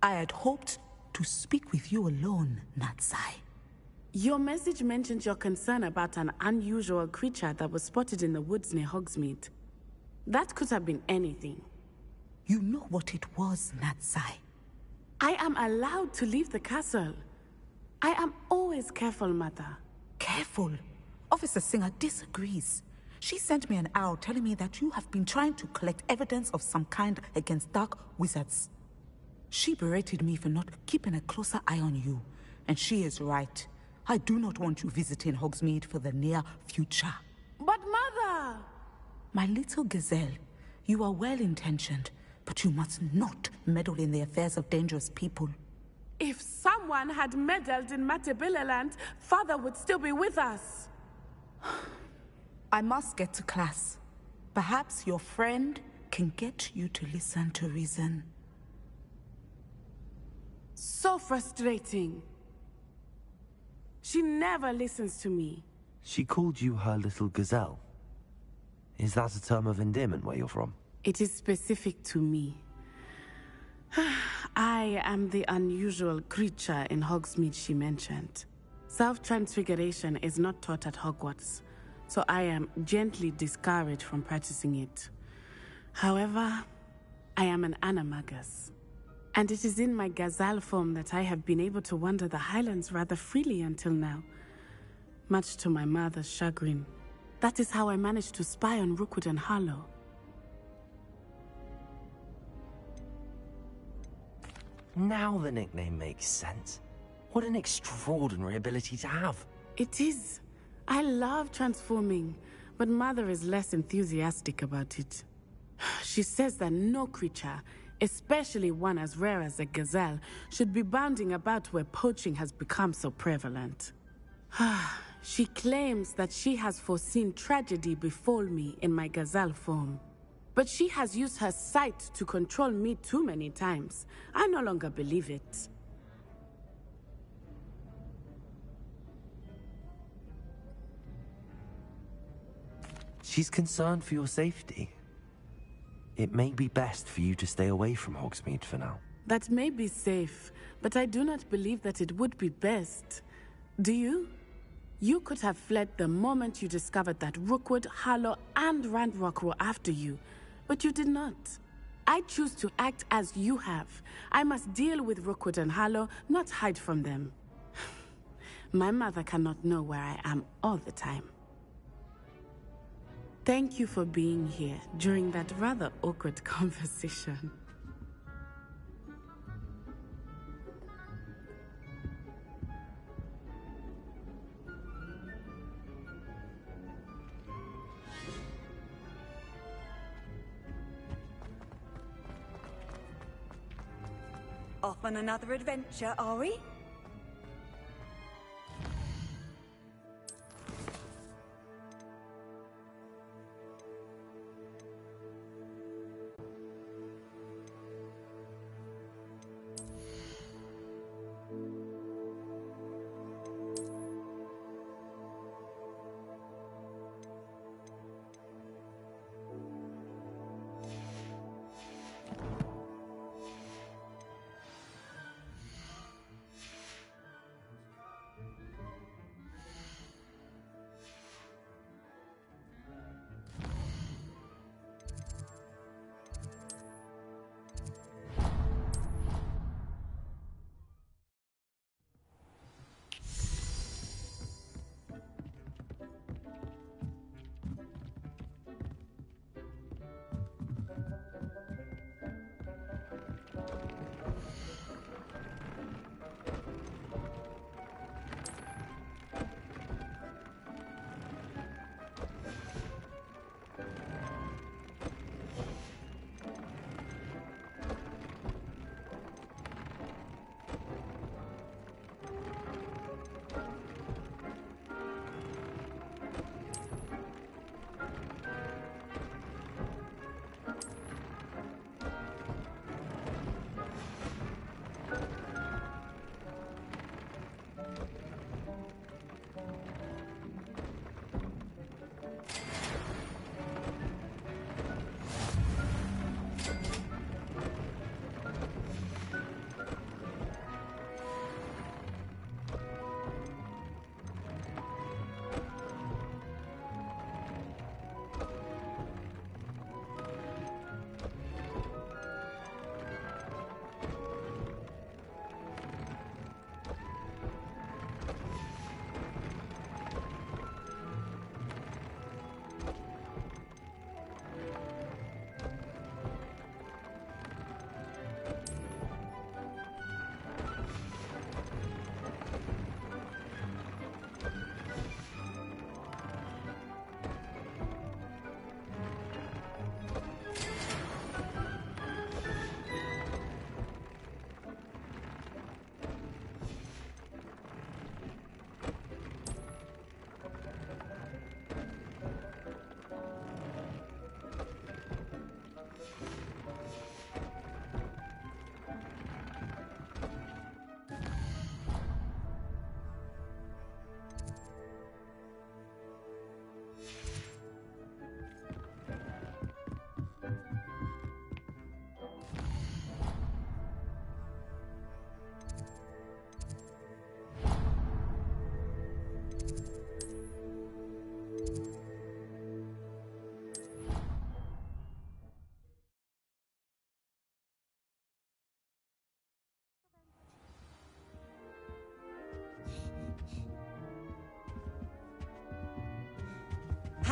I had hoped to speak with you alone, Natsai. Your message mentioned your concern about an unusual creature that was spotted in the woods near Hogsmeade. That could have been anything. You know what it was, Natsai. I am allowed to leave the castle. I am always careful, Mother. Careful? Officer Singer disagrees. She sent me an owl telling me that you have been trying to collect evidence of some kind against dark wizards. She berated me for not keeping a closer eye on you, and she is right. I do not want you visiting Hogsmeade for the near future. But Mother! My little gazelle, you are well-intentioned, but you must not meddle in the affairs of dangerous people. If someone had meddled in Matabeleland, Father would still be with us. I must get to class. Perhaps your friend can get you to listen to reason. So frustrating. She never listens to me. She called you her little gazelle. Is that a term of endearment where you're from? It is specific to me. I am the unusual creature in Hogsmeade she mentioned. Self-transfiguration is not taught at Hogwarts, so I am gently discouraged from practicing it. However, I am an animagus, and it is in my gazelle form that I have been able to wander the Highlands rather freely until now, much to my mother's chagrin. That is how I managed to spy on Rookwood and Harlow. Now the nickname makes sense. What an extraordinary ability to have. It is. I love transforming, but Mother is less enthusiastic about it. She says that no creature, especially one as rare as a gazelle, should be bounding about where poaching has become so prevalent. She claims that she has foreseen tragedy befall me in my gazelle form. But she has used her sight to control me too many times. I no longer believe it. She's concerned for your safety. It may be best for you to stay away from Hogsmeade for now. That may be safe, but I do not believe that it would be best. Do you? You could have fled the moment you discovered that Rookwood, Harlow, and Ranrock were after you, but you did not. I choose to act as you have. I must deal with Rookwood and Harlow, not hide from them. My mother cannot know where I am all the time. Thank you for being here during that rather awkward conversation. Off on another adventure, are we?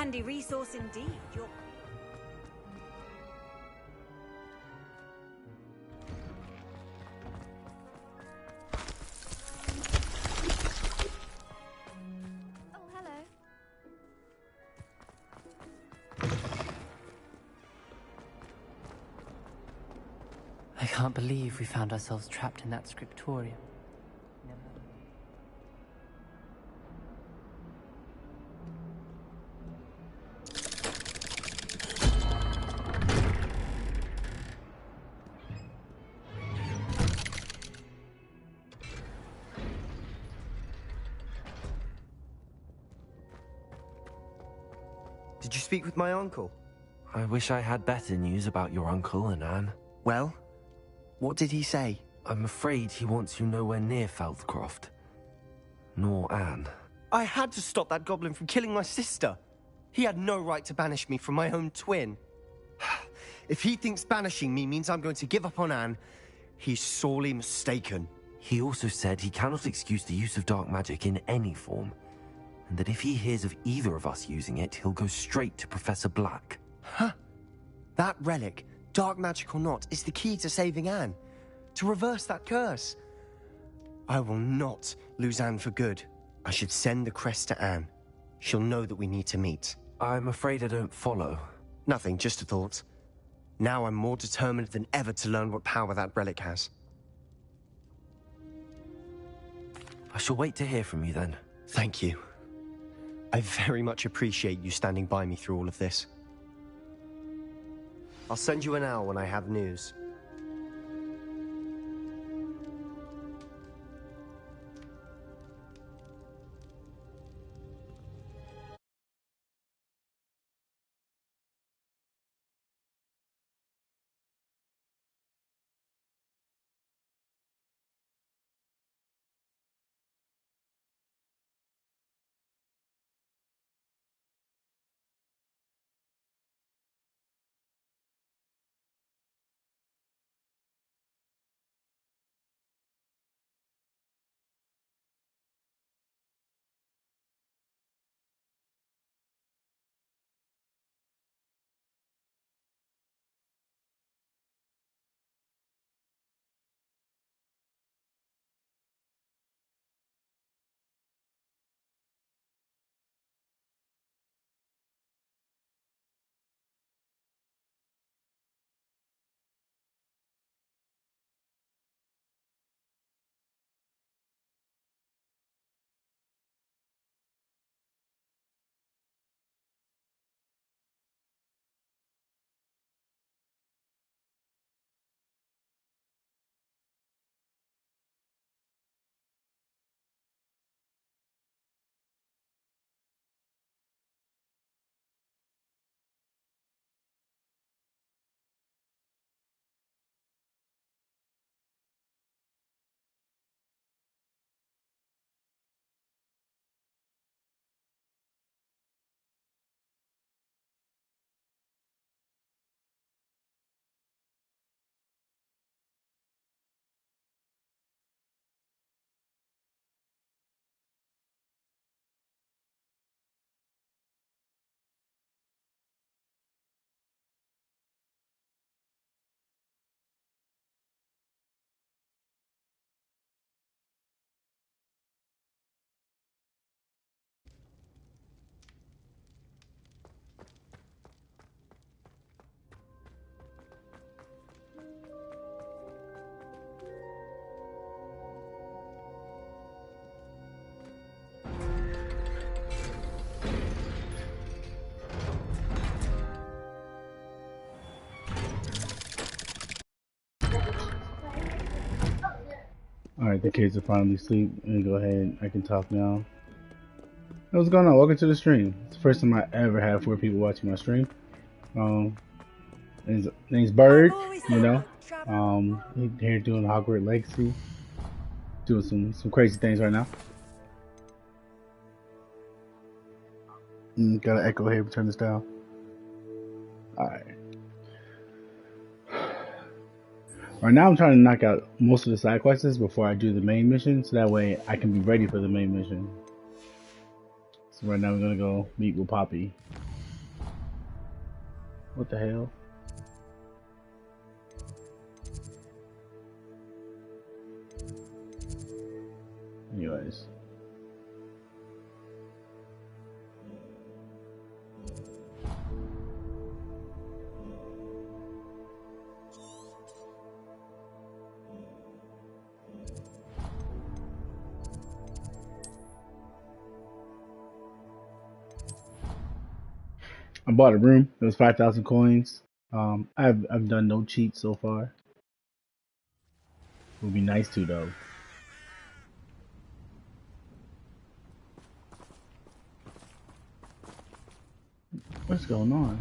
handy resource indeed. Oh, hello. I can't believe we found ourselves trapped in that scriptorium. Did you speak with my uncle? I wish I had better news about your uncle and Anne. Well, what did he say? I'm afraid he wants you nowhere near Feldcroft. Nor Anne. I had to stop that goblin from killing my sister. He had no right to banish me from my own twin. If he thinks banishing me means I'm going to give up on Anne, he's sorely mistaken. He also said he cannot excuse the use of dark magic in any form, and that if he hears of either of us using it, he'll go straight to Professor Black. Huh? That relic, dark magic or not, is the key to saving Anne. To reverse that curse. I will not lose Anne for good. I should send the crest to Anne. She'll know that we need to meet. I'm afraid I don't follow. Nothing, just a thought. Now I'm more determined than ever to learn what power that relic has. I shall wait to hear from you then. Thank you. I very much appreciate you standing by me through all of this. I'll send you an owl when I have news. Alright, the kids are finally asleep. Let me go ahead. I can talk now. Hey, what's going on? Welcome to the stream. It's the first time I ever have 4 people watching my stream. His name's Bird, you know. He's here doing Hogwarts Legacy. Doing some crazy things right now. Got an echo here, but turn this down. Alright. Right now I'm trying to knock out most of the side quests before I do the main mission, so that way I can be ready for the main mission. So right now we're gonna go meet with Poppy. What the hell? Anyways. I bought a room. It was 5,000 coins. I've done no cheats so far. Would be nice to though. What's going on?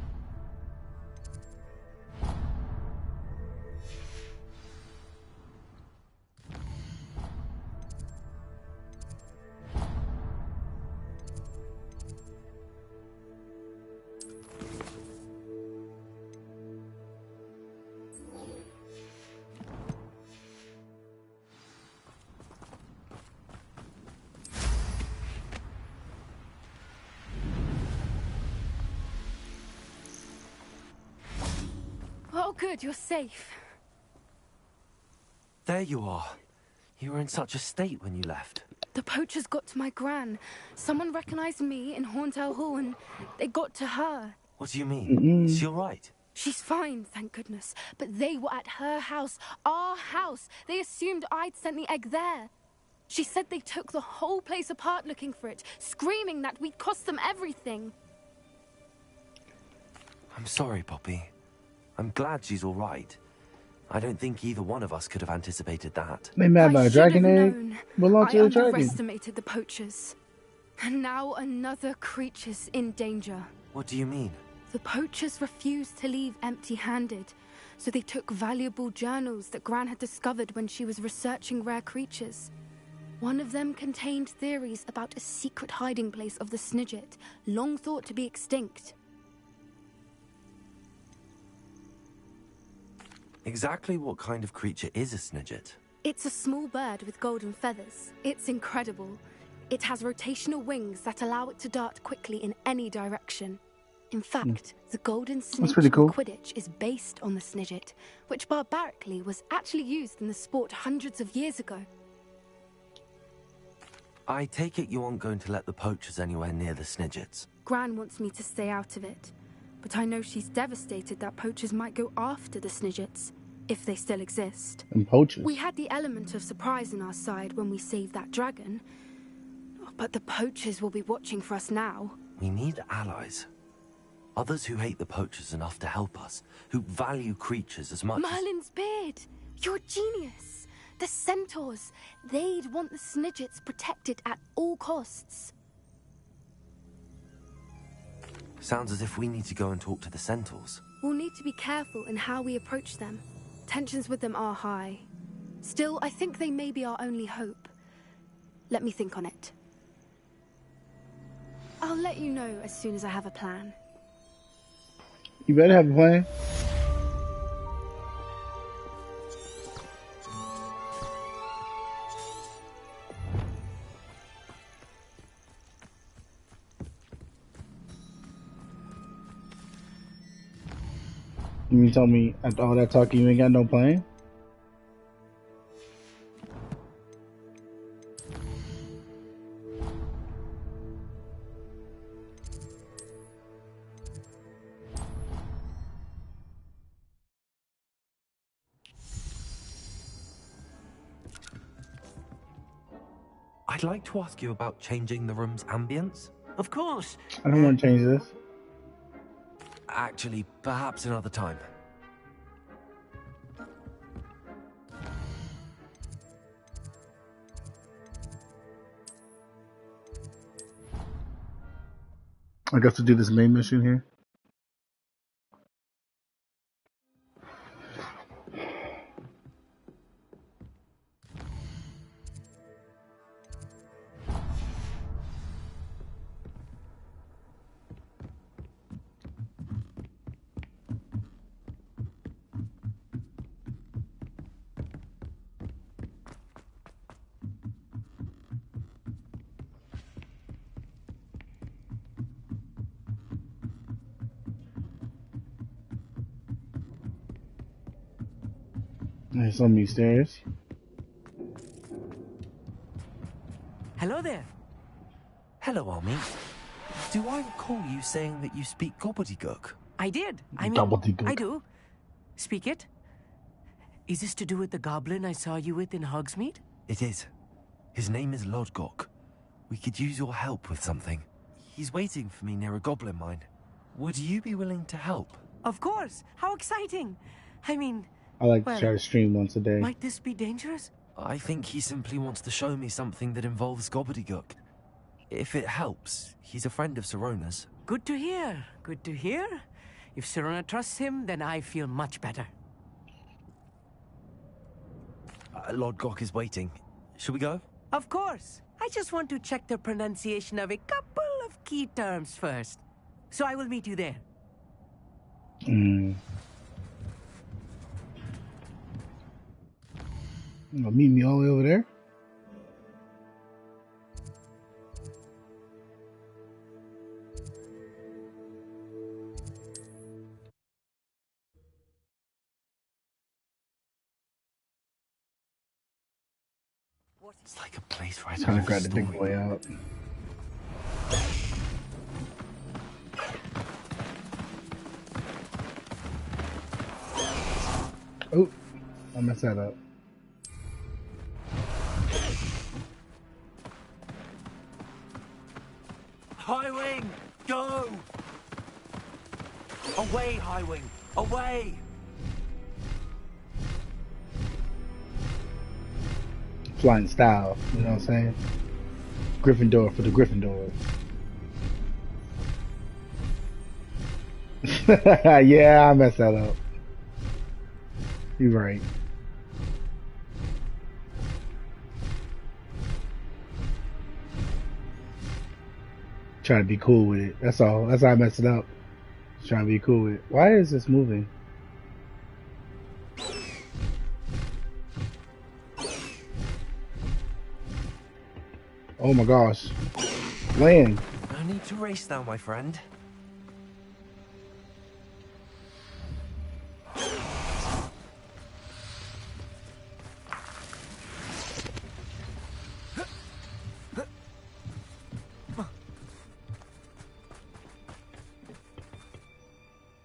Oh, good, you're safe. There you are. You were in such a state when you left. The poachers got to my gran. Someone recognized me in Horntail Hall and they got to her. What do you mean? Is she all right? She's fine, thank goodness. But they were at her house, our house. They assumed I'd sent the egg there. She said they took the whole place apart looking for it, screaming that we'd cost them everything. I'm sorry, Poppy. I'm glad she's all right. I don't think either one of us could have anticipated that. They mad about a dragon egg? Belong to I a dragon. underestimated the poachers. And now another creature's in danger. What do you mean? The poachers refused to leave empty-handed, so they took valuable journals that Gran had discovered when she was researching rare creatures. One of them contained theories about a secret hiding place of the Snidget, long thought to be extinct. Exactly what kind of creature is a Snidget? It's a small bird with golden feathers. It's incredible. It has rotational wings that allow it to dart quickly in any direction. In fact, the golden snitch in Quidditch is based on the Snidget, which barbarically was actually used in the sport hundreds of years ago. I take it you aren't going to let the poachers anywhere near the Snidgets. Gran wants me to stay out of it, but I know she's devastated that poachers might go after the Snidgets, if they still exist. And poachers? We had the element of surprise on our side when we saved that dragon, but the poachers will be watching for us now. We need allies. Others who hate the poachers enough to help us, who value creatures as much Merlin's beard! You're a genius! The centaurs! They'd want the Snidgets protected at all costs. Sounds as if we need to go and talk to the centaurs. We'll need to be careful in how we approach them. Tensions with them are high. Still, I think they may be our only hope. Let me think on it. I'll let you know as soon as I have a plan. You better have a plan. You mean tell me after all that talking you ain't got no plan? I'd like to ask you about changing the room's ambience. Of course. I don't want to change this. Actually, perhaps another time. I got to do this main mission here. There's so many stairs. Hello there. Hello, Army. Do I recall you saying that you speak gobbledygook? I did. I mean, Gobbledygook. I do. Speak it. Is this to do with the goblin I saw you with in Hogsmeade? It is. His name is Lodgok. We could use your help with something. He's waiting for me near a goblin mine. Would you be willing to help? Of course. How exciting. I mean... I like to try to stream once a day. Might this be dangerous? I think he simply wants to show me something that involves gobbledygook. If it helps, he's a friend of Sirona's. Good to hear. Good to hear. If Sirona trusts him, then I feel much better. Lodgok is waiting. Shall we go? Of course. I just want to check the pronunciation of a couple of key terms first. So I will meet you there. Meet me all the way over there? It's like a place right Trying to grab the big boy out. Oh, I messed that up. Highwing, go! Away, Highwing, away! Flying style, you know what I'm saying? Gryffindor for the Gryffindor. Yeah, I messed that up. You're right. Trying to be cool with it. That's all. That's how I messed it up. Just trying to be cool with it. Why is this moving? Oh my gosh. Land. I need to race now, my friend.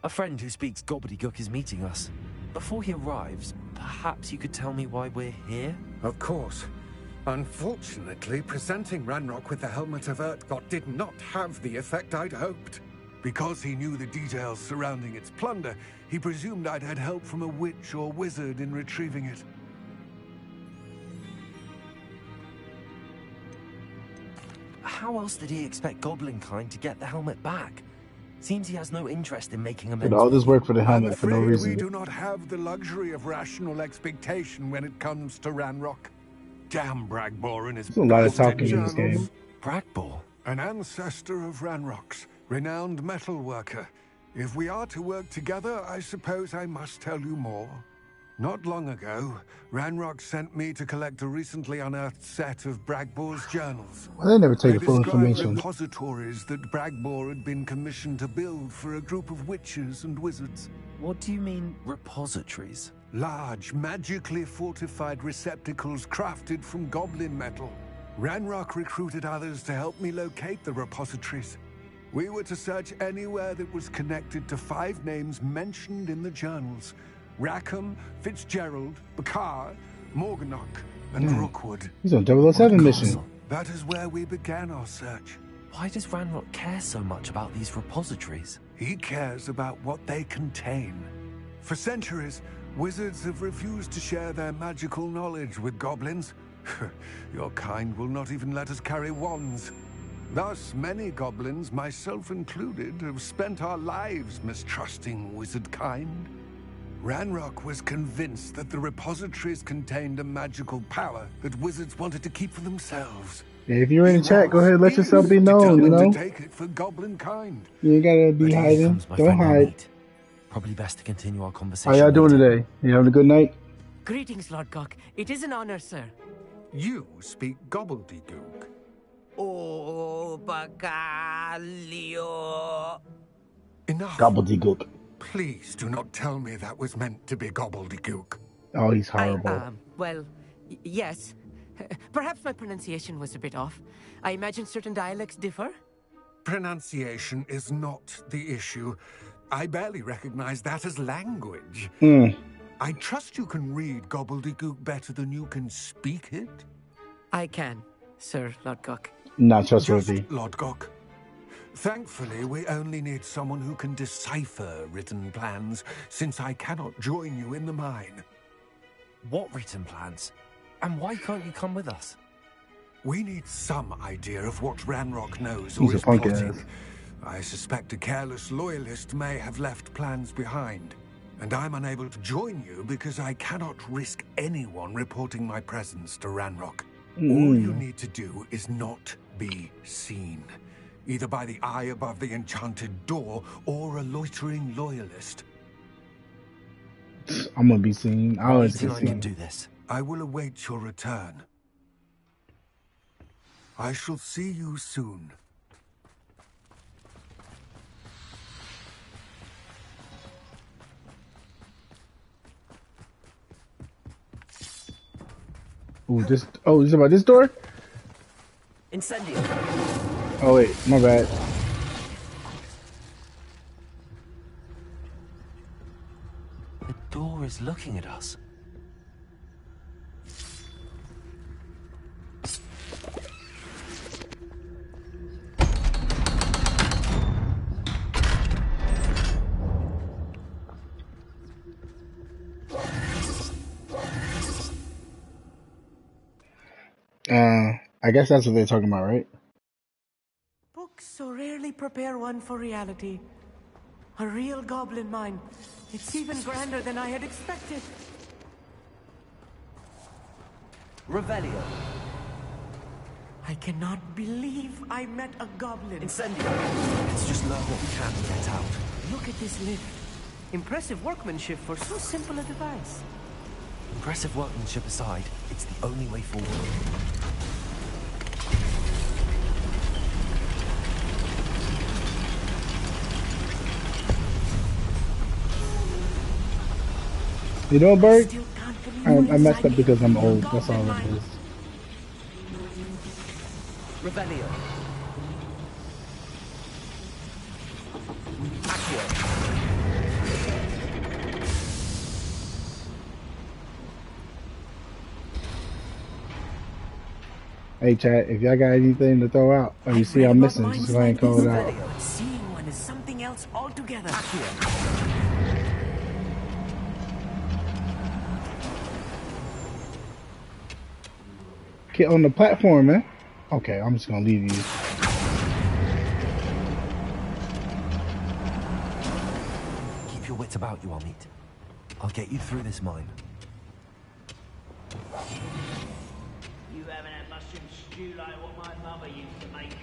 A friend who speaks gobbledygook is meeting us. Before he arrives, perhaps you could tell me why we're here? Of course. Unfortunately, presenting Ranrock with the Helmet of Urtkot did not have the effect I'd hoped. Because he knew the details surrounding its plunder, he presumed I'd had help from a witch or wizard in retrieving it. How else did he expect Goblinkind to get the helmet back? Seems he has no interest in making amends. Did all this work for the helmet for no reason? We do not have the luxury of rational expectation when it comes to Ranrock. Damn Bragbor and his There's a lot of talking in this game. Bragbor? An ancestor of Ranrock's, renowned metalworker. If we are to work together, I suppose I must tell you more. Not long ago, Ranrock sent me to collect a recently unearthed set of Bragbor's journals. Well, they never take the full information. Repositories that Bragbor had been commissioned to build for a group of witches and wizards. What do you mean, repositories? Large, magically fortified receptacles crafted from goblin metal. Ranrock recruited others to help me locate the repositories. We were to search anywhere that was connected to 5 names mentioned in the journals. Rackham, Fitzgerald, Bakar, Morganach, and Rookwood. He's on 007 mission. That is where we began our search. Why does Ranrock care so much about these repositories? He cares about what they contain. For centuries, wizards have refused to share their magical knowledge with goblins. Your kind will not even let us carry wands. Thus, many goblins, myself included, have spent our lives mistrusting wizard kind. Ranrock was convinced that the repositories contained a magical power that wizards wanted to keep for themselves. Yeah, if you're in the chat, go ahead, let yourself be known, you know? To take it for goblin kind. You ain't gotta be hiding. Don't hide. Probably best to continue our conversation. How y'all doing today? You having a good night? Greetings, Lodgok. It is an honor, sir. You speak gobbledygook. Oh, Bagalio. Enough. Gobbledygook. Please do not tell me that was meant to be gobbledygook. Oh, he's horrible. Well, yes. Perhaps my pronunciation was a bit off. I imagine certain dialects differ. Pronunciation is not the issue. I barely recognize that as language. I trust you can read gobbledygook better than you can speak it? I can, Sir Lodgok. Not trustworthy. Just Lodgok. Thankfully, we only need someone who can decipher written plans, since I cannot join you in the mine. What written plans? And why can't you come with us? We need some idea of what Ranrock knows He's or a is punk plotting. ass. I suspect a careless loyalist may have left plans behind. And I'm unable to join you because I cannot risk anyone reporting my presence to Ranrock. All you need to do is not be seen. Either by the eye above the enchanted door or a loitering loyalist. I'm gonna be seen. I always get I can seen. do this. I will await your return. I shall see you soon. Ooh, this. Oh, is it about this door? Incendio. Oh wait, my bad. The door is looking at us. I guess that's what they're talking about, right? Books so rarely prepare one for reality. A real goblin mine. It's even grander than I had expected. Revelio. I cannot believe I met a goblin. Incendio. Let's just learn what we can and get out. Look at this lift. Impressive workmanship for so simple a device. Impressive workmanship aside, it's the only way forward. You know, Bert? I messed up because I'm old. That's all it is. Revelio. Hey, chat, if y'all got anything to throw out, or you see I'm missing, just go ahead and call it out. Seeing one is something else altogether. Get on the platform, man. Okay, I'm just gonna leave you. Keep your wits about you, Amit. I'll get you through this mine. You haven't had mushroom stew like what my mother used to make.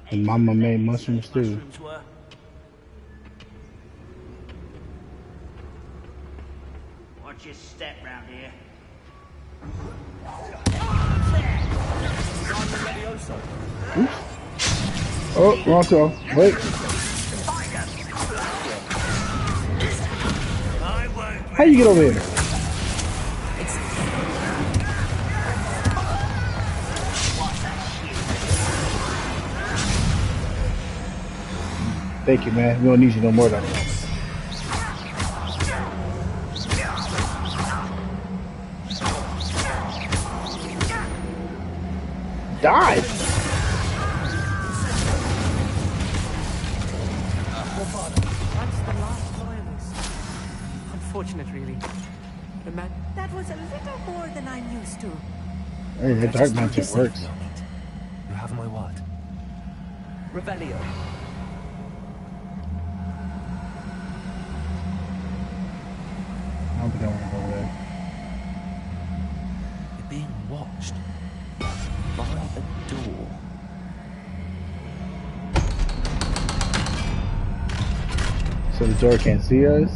And Mama made mushroom stew. Mushrooms were. Watch your step round here. Oops. Oh, wrong toe. Wait. How you get over here? Thank you, man. We don't need you no more than that. Die! Unfortunate, really. The man, that was a little more than I'm used to. Hey, that dark magic works. You have my word. Revelio. I don't think I want to go there. You're being watched. Behind a door. So the door can't see us?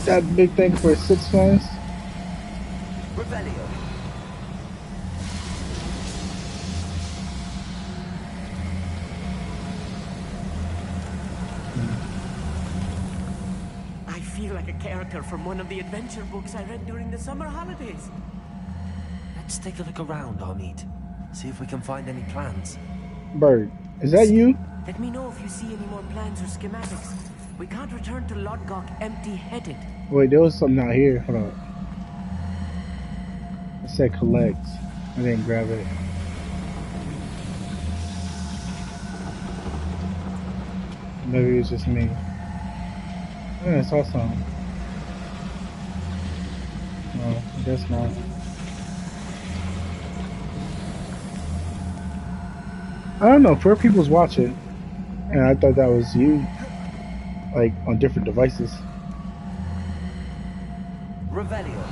That big thing for 6 months? Revelio. feel like a character from one of the adventure books I read during the summer holidays. Let's take a look around, Hamid. See if we can find any plans. Bird, is that you? Let me know if you see any more plans or schematics. We can't return to Lodgok empty-headed. Wait, there was something out here. Hold on. It said collect. I didn't grab it. Maybe it's just me. Yeah, I saw something. No, I guess not. I don't know. 4 people's watching, and I thought that was you, like on different devices. Revelio.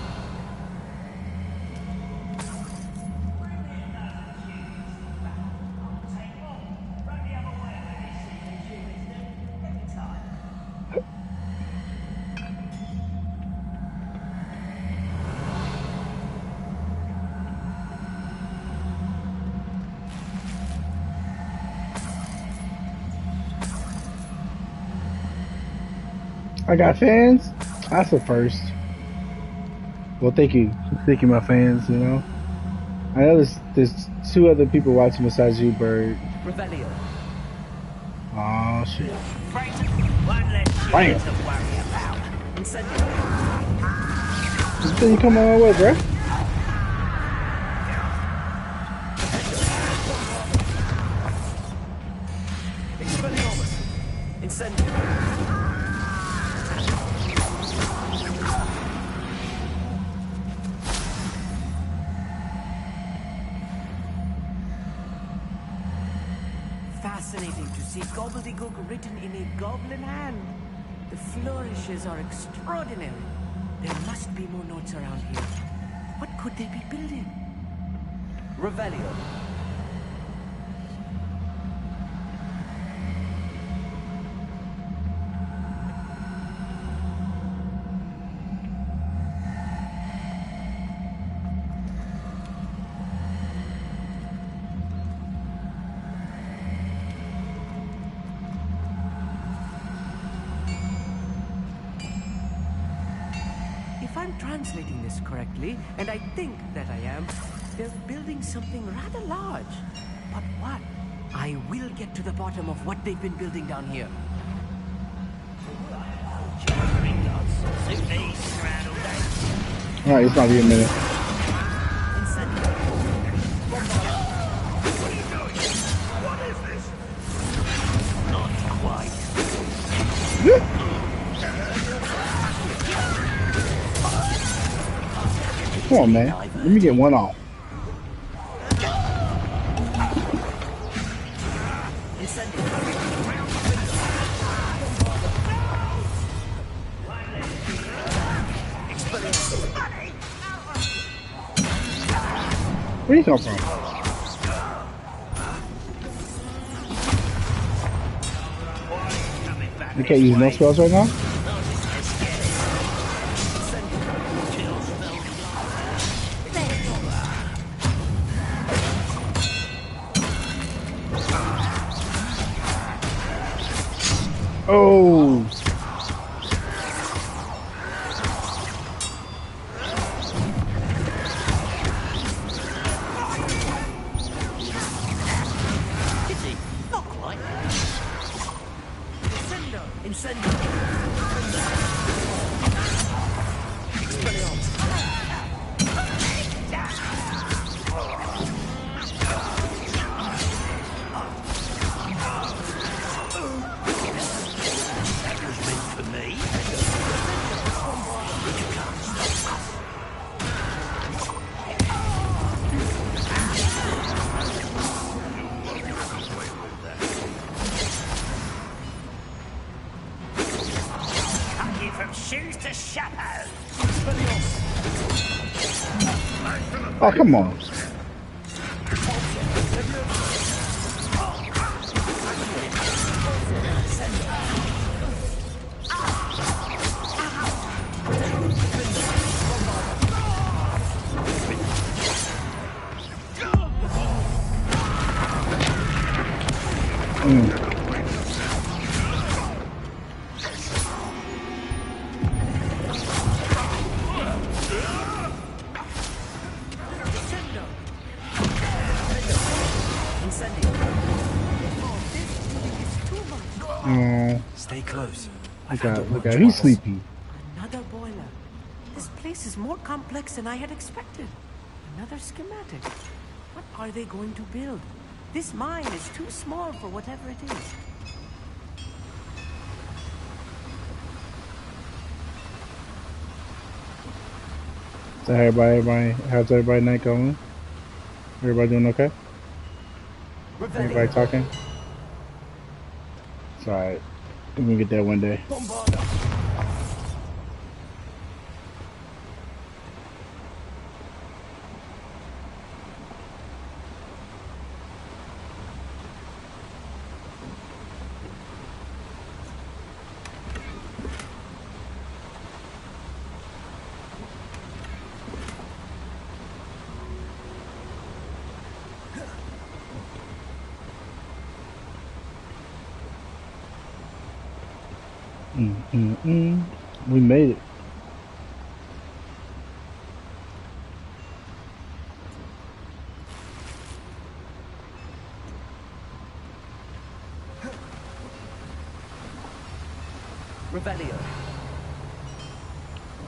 I got fans? That's a first. Well, thank you. Thank you, my fans, you know. I know there's 2 other people watching besides you, Bird. Revelio. Oh shit. Bam. Just you come on my way, bro. Fascinating to see gobbledygook written in a goblin hand. The flourishes are extraordinary. There must be more notes around here. What could they be building? Revelio. If I'm translating this correctly, and I think that I am, they're building something rather large. But what? I will get to the bottom of what they've been building down here. Alright, it's not be a minute. Come on, man. Let me get one off. Where you come from? You can't use no spells right now? Oh! Not quite. Incendio. Shoes to chapeau. Oh, come on. Stay close. Look out, he's sleepy. Another boiler. This place is more complex than I had expected. Another schematic. What are they going to build? This mine is too small for whatever it is. So how's everybody night going? Everybody doing okay? Everybody talking? It's alright. We're gonna get there one day. We made it. Revelio.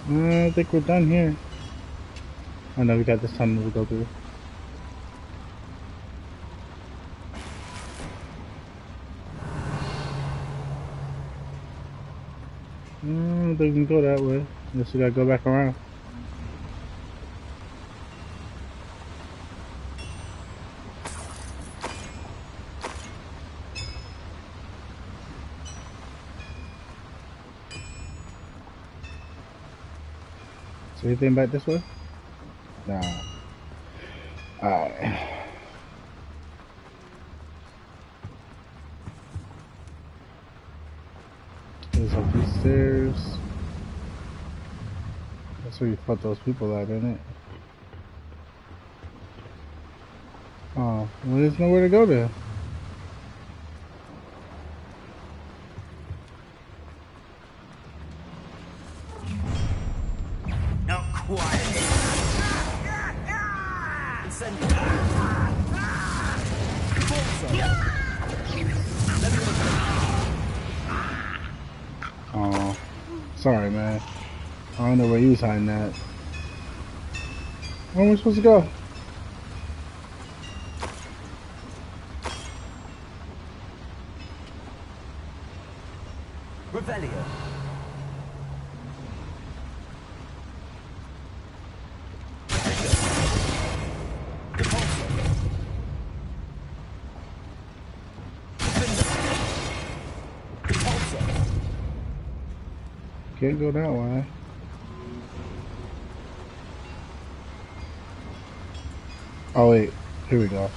I think we're done here. Oh no, we got this tunnel to go through. They can go that way. Unless we gotta go back around. Is anything back this way? Nah. Alright. There's up these stairs. That's where you fought those people at, isn't it? Oh, well, there's nowhere to go there. Now quiet. Oh, sorry, man. I don't know where you was hiding at. Where am I supposed to go? Revelio. Can't go that way. Oh wait, here we go.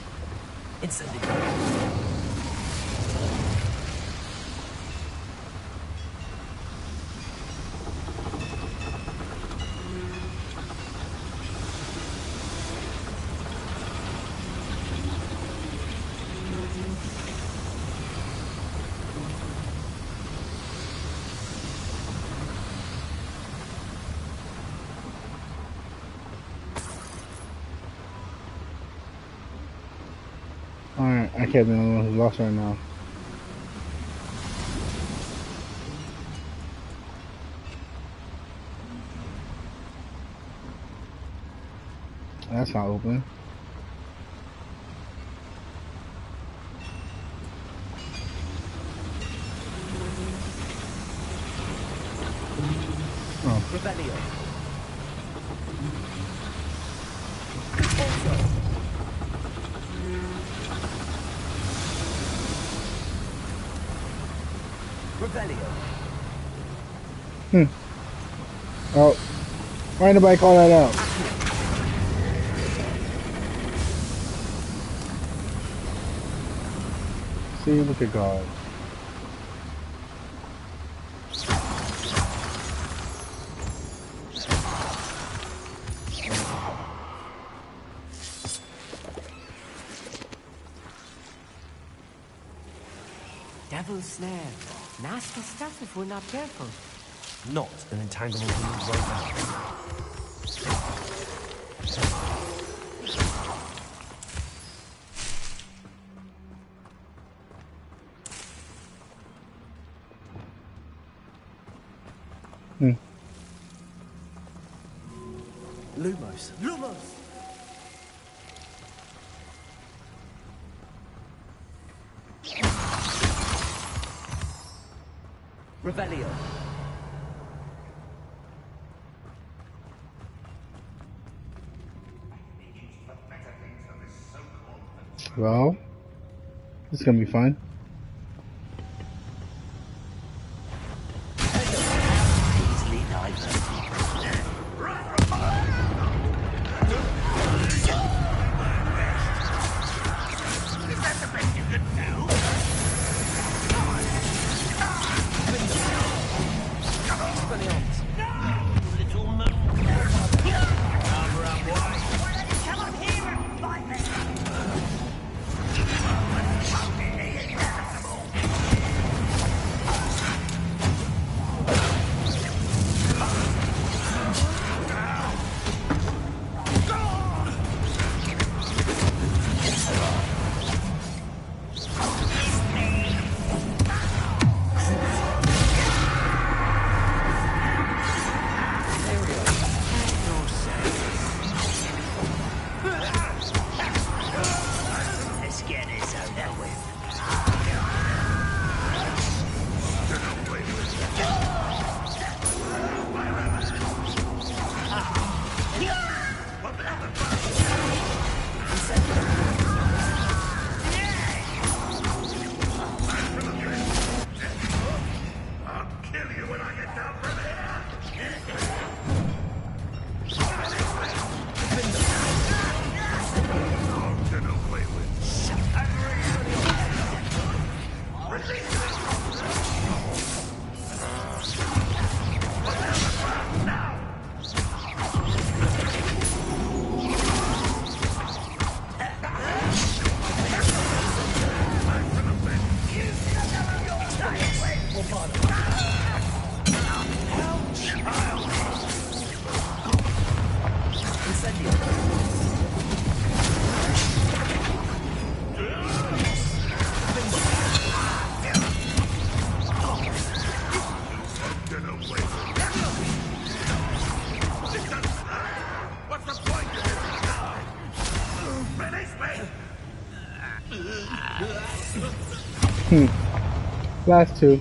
Alright, I can't be the only one who's lost right now. That's not open. Oh. Revelio. Hmm. Oh. Why ain't nobody call that out? See, look at God. Devil's snare. Nasty stuff if we're not careful. Not an entanglement in the road out. Lumos! Lumos! Revelio. Well, this is gonna be fun. Last two.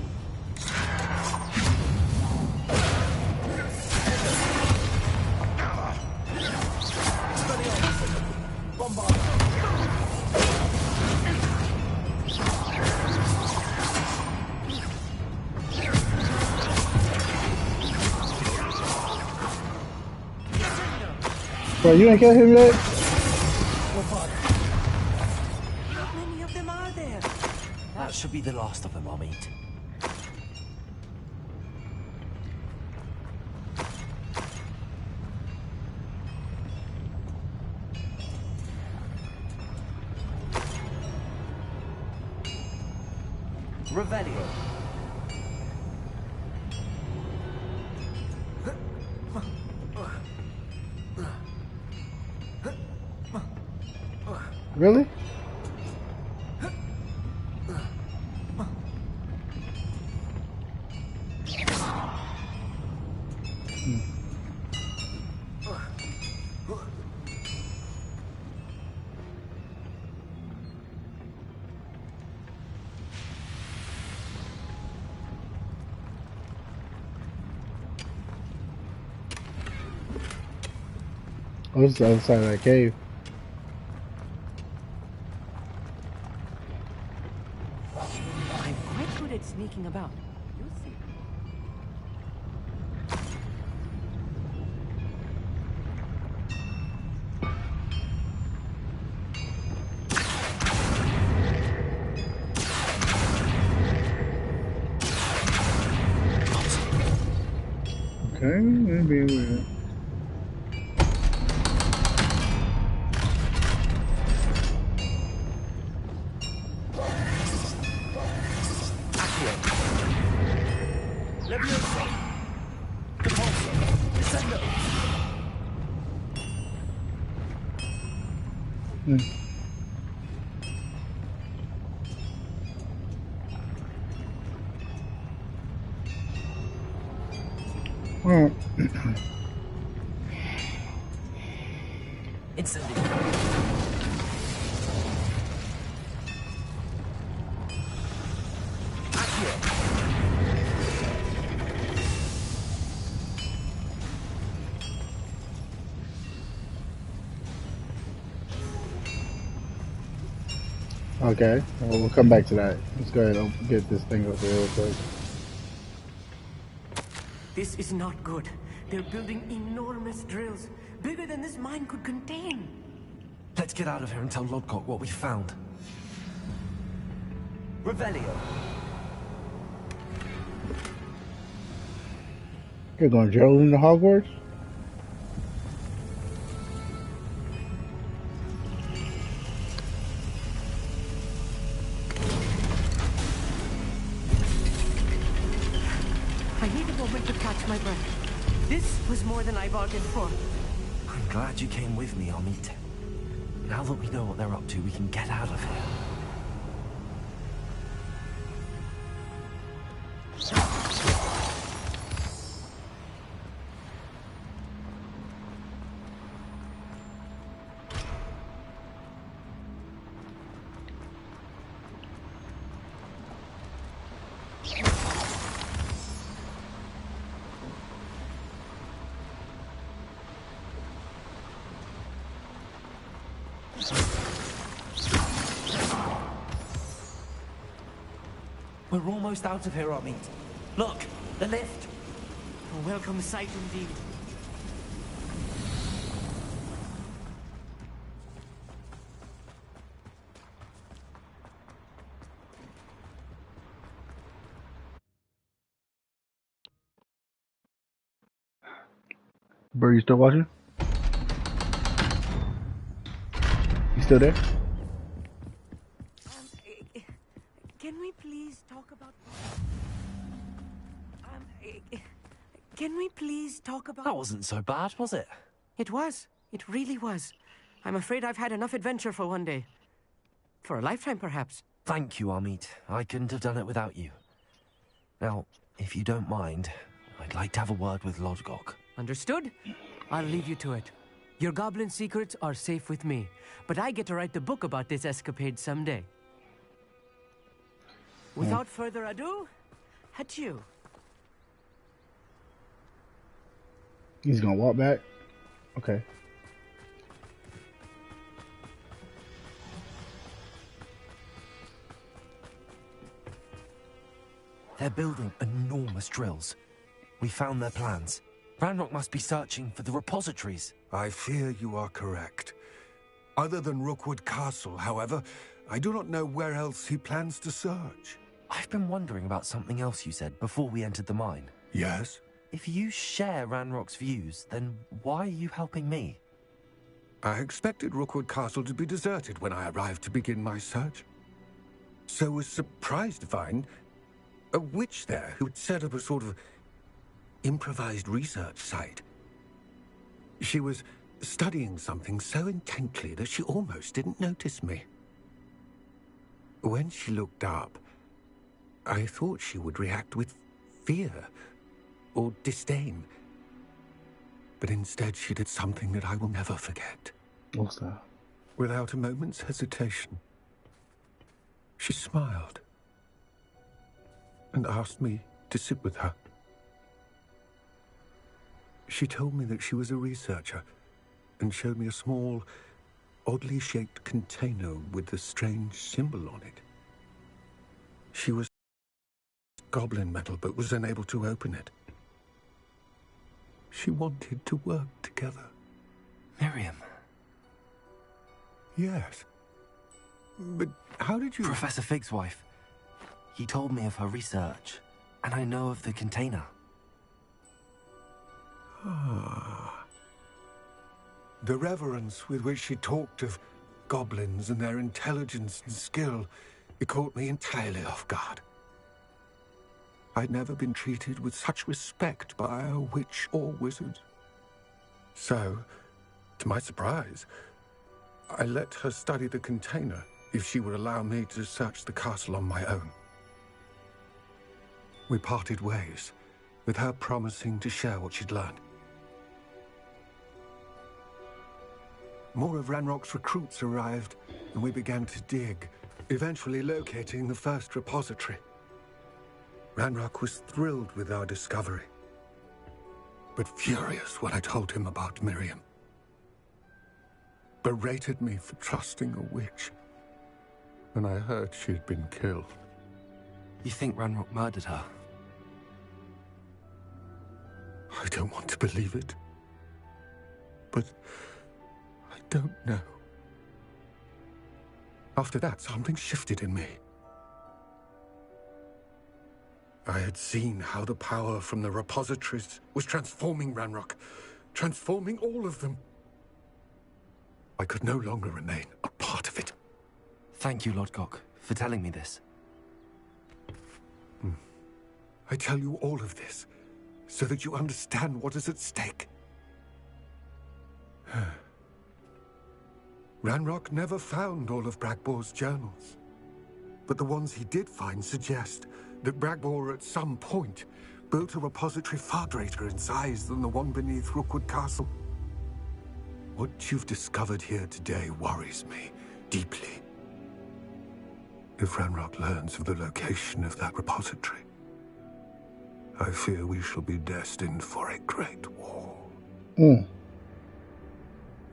Bro, you ain't kill him yet? How many of them are there? That should be the last of them I'll meet. Revelio. Really? Oh, it's the other side of that cave. I'm quite good at sneaking about. You'll see. Okay, that'd be weird. Instantly. Okay, well, we'll come back to that. Let's go ahead and get this thing over here real quick. This is not good. They're building enormous drills, bigger than this mine could contain. Let's get out of here and tell Lodgok what we found. Revelio. You're going drill into Hogwarts? I need a moment to catch my breath. This was more than I bargained for. I'm glad you came with me, Amit. Now that we know what they're up to, we can get out of here. We're almost out of here, Amit. Look, the lift. A welcome sight indeed. Bro, you still watching? You still there? Can we please talk about... Can we please talk about... That wasn't so bad, was it? It was. It really was. I'm afraid I've had enough adventure for one day. For a lifetime, perhaps. Thank you, Amit. I couldn't have done it without you. Now, if you don't mind, I'd like to have a word with Lodgok. Understood? I'll leave you to it. Your goblin secrets are safe with me, but I get to write the book about this escapade someday. Without further ado, adieu. He's gonna walk back? Okay. They're building enormous drills. We found their plans. Ranrock must be searching for the repositories. I fear you are correct. Other than Rookwood Castle, however, I do not know where else he plans to search. I've been wondering about something else you said before we entered the mine. Yes? If you share Ranrock's views, then why are you helping me? I expected Rookwood Castle to be deserted when I arrived to begin my search. So was surprised to find a witch there who had set up a sort of improvised research site. She was studying something so intently that she almost didn't notice me. When she looked up, I thought she would react with fear or disdain. But instead she did something that I will never forget. What's that? Without a moment's hesitation, she smiled and asked me to sit with her. She told me that she was a researcher and showed me a small, oddly shaped container with a strange symbol on it. She was goblin metal but was unable to open it. She wanted to work together. Miriam. Yes. But how did you... Professor Fig's wife. He told me of her research, and I know of the container. Ah. The reverence with which she talked of goblins and their intelligence and skill, it caught me entirely off guard. I'd never been treated with such respect by a witch or wizard. So, to my surprise, I let her study the container if she would allow me to search the castle on my own. We parted ways, with her promising to share what she'd learned. More of Ranrock's recruits arrived, and we began to dig, eventually locating the first repository. Ranrock was thrilled with our discovery, but furious when I told him about Miriam. Berated me for trusting a witch when I heard she'd been killed. You think Ranrock murdered her? I don't want to believe it, but I don't know. After that, something shifted in me. I had seen how the power from the repositories was transforming Ranrock, transforming all of them. I could no longer remain a part of it. Thank you, Lodgok, for telling me this. I tell you all of this so that you understand what is at stake. Ranrock never found all of Bragbor's journals, but the ones he did find suggest that Bragbor at some point built a repository far greater in size than the one beneath Rookwood Castle. What you've discovered here today worries me deeply. If Ranrock learns of the location of that repository, I fear we shall be destined for a great war.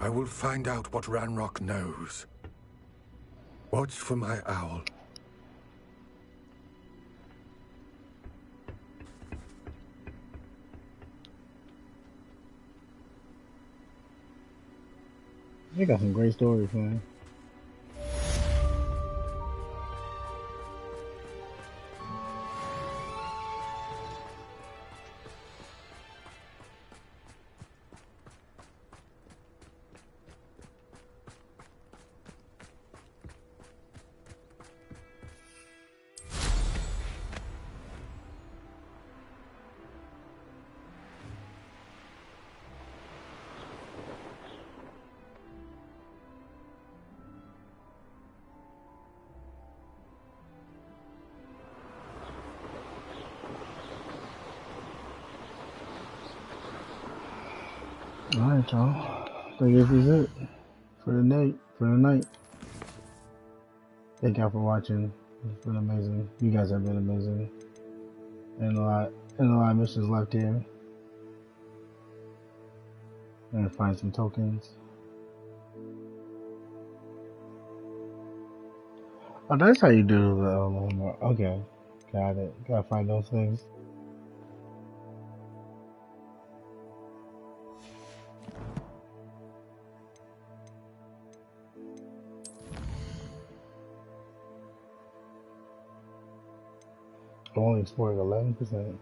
I will find out what Ranrock knows. Watch for my owl. They got some great stories, man. Alright, y'all. So this is it for the night. Thank y'all for watching. It's been amazing. You guys have been amazing. And a lot of missions left here. And find some tokens. Oh, that's how you do the okay. Got it. Gotta find those things. Only explored 11%.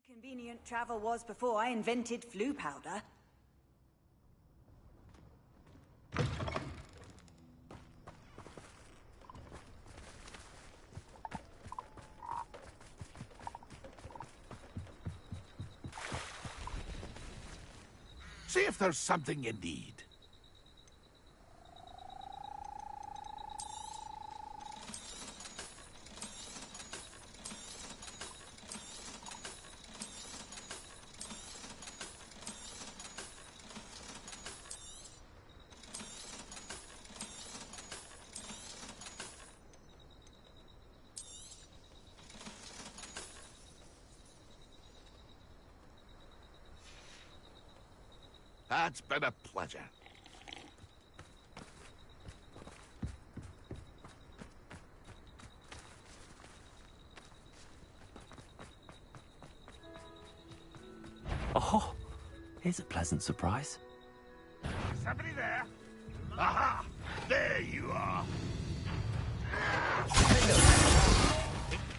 Convenient travel was before I invented flu powder. See if there's something you need. It's been a pleasure. Oh, Here's a pleasant surprise. Somebody there? Aha! There you are.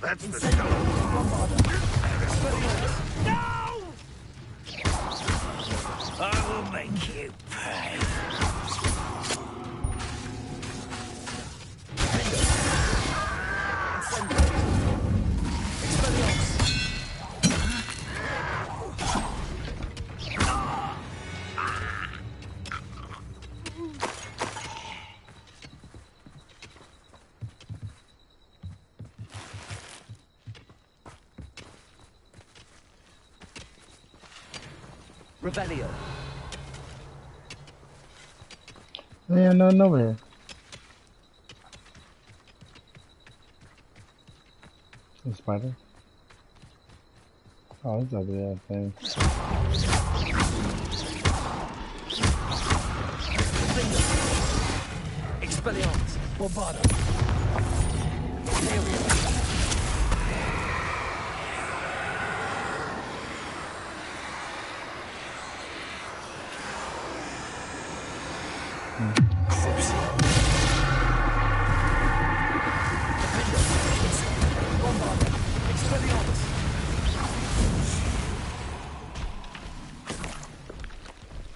That's the stuff. No! I will make you pay. Rebellion. Yeah, nothing over here. A spider? Oh, it's over there, I think. Expelliarmus. Bombardo. Here we are.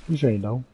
You sure you don't?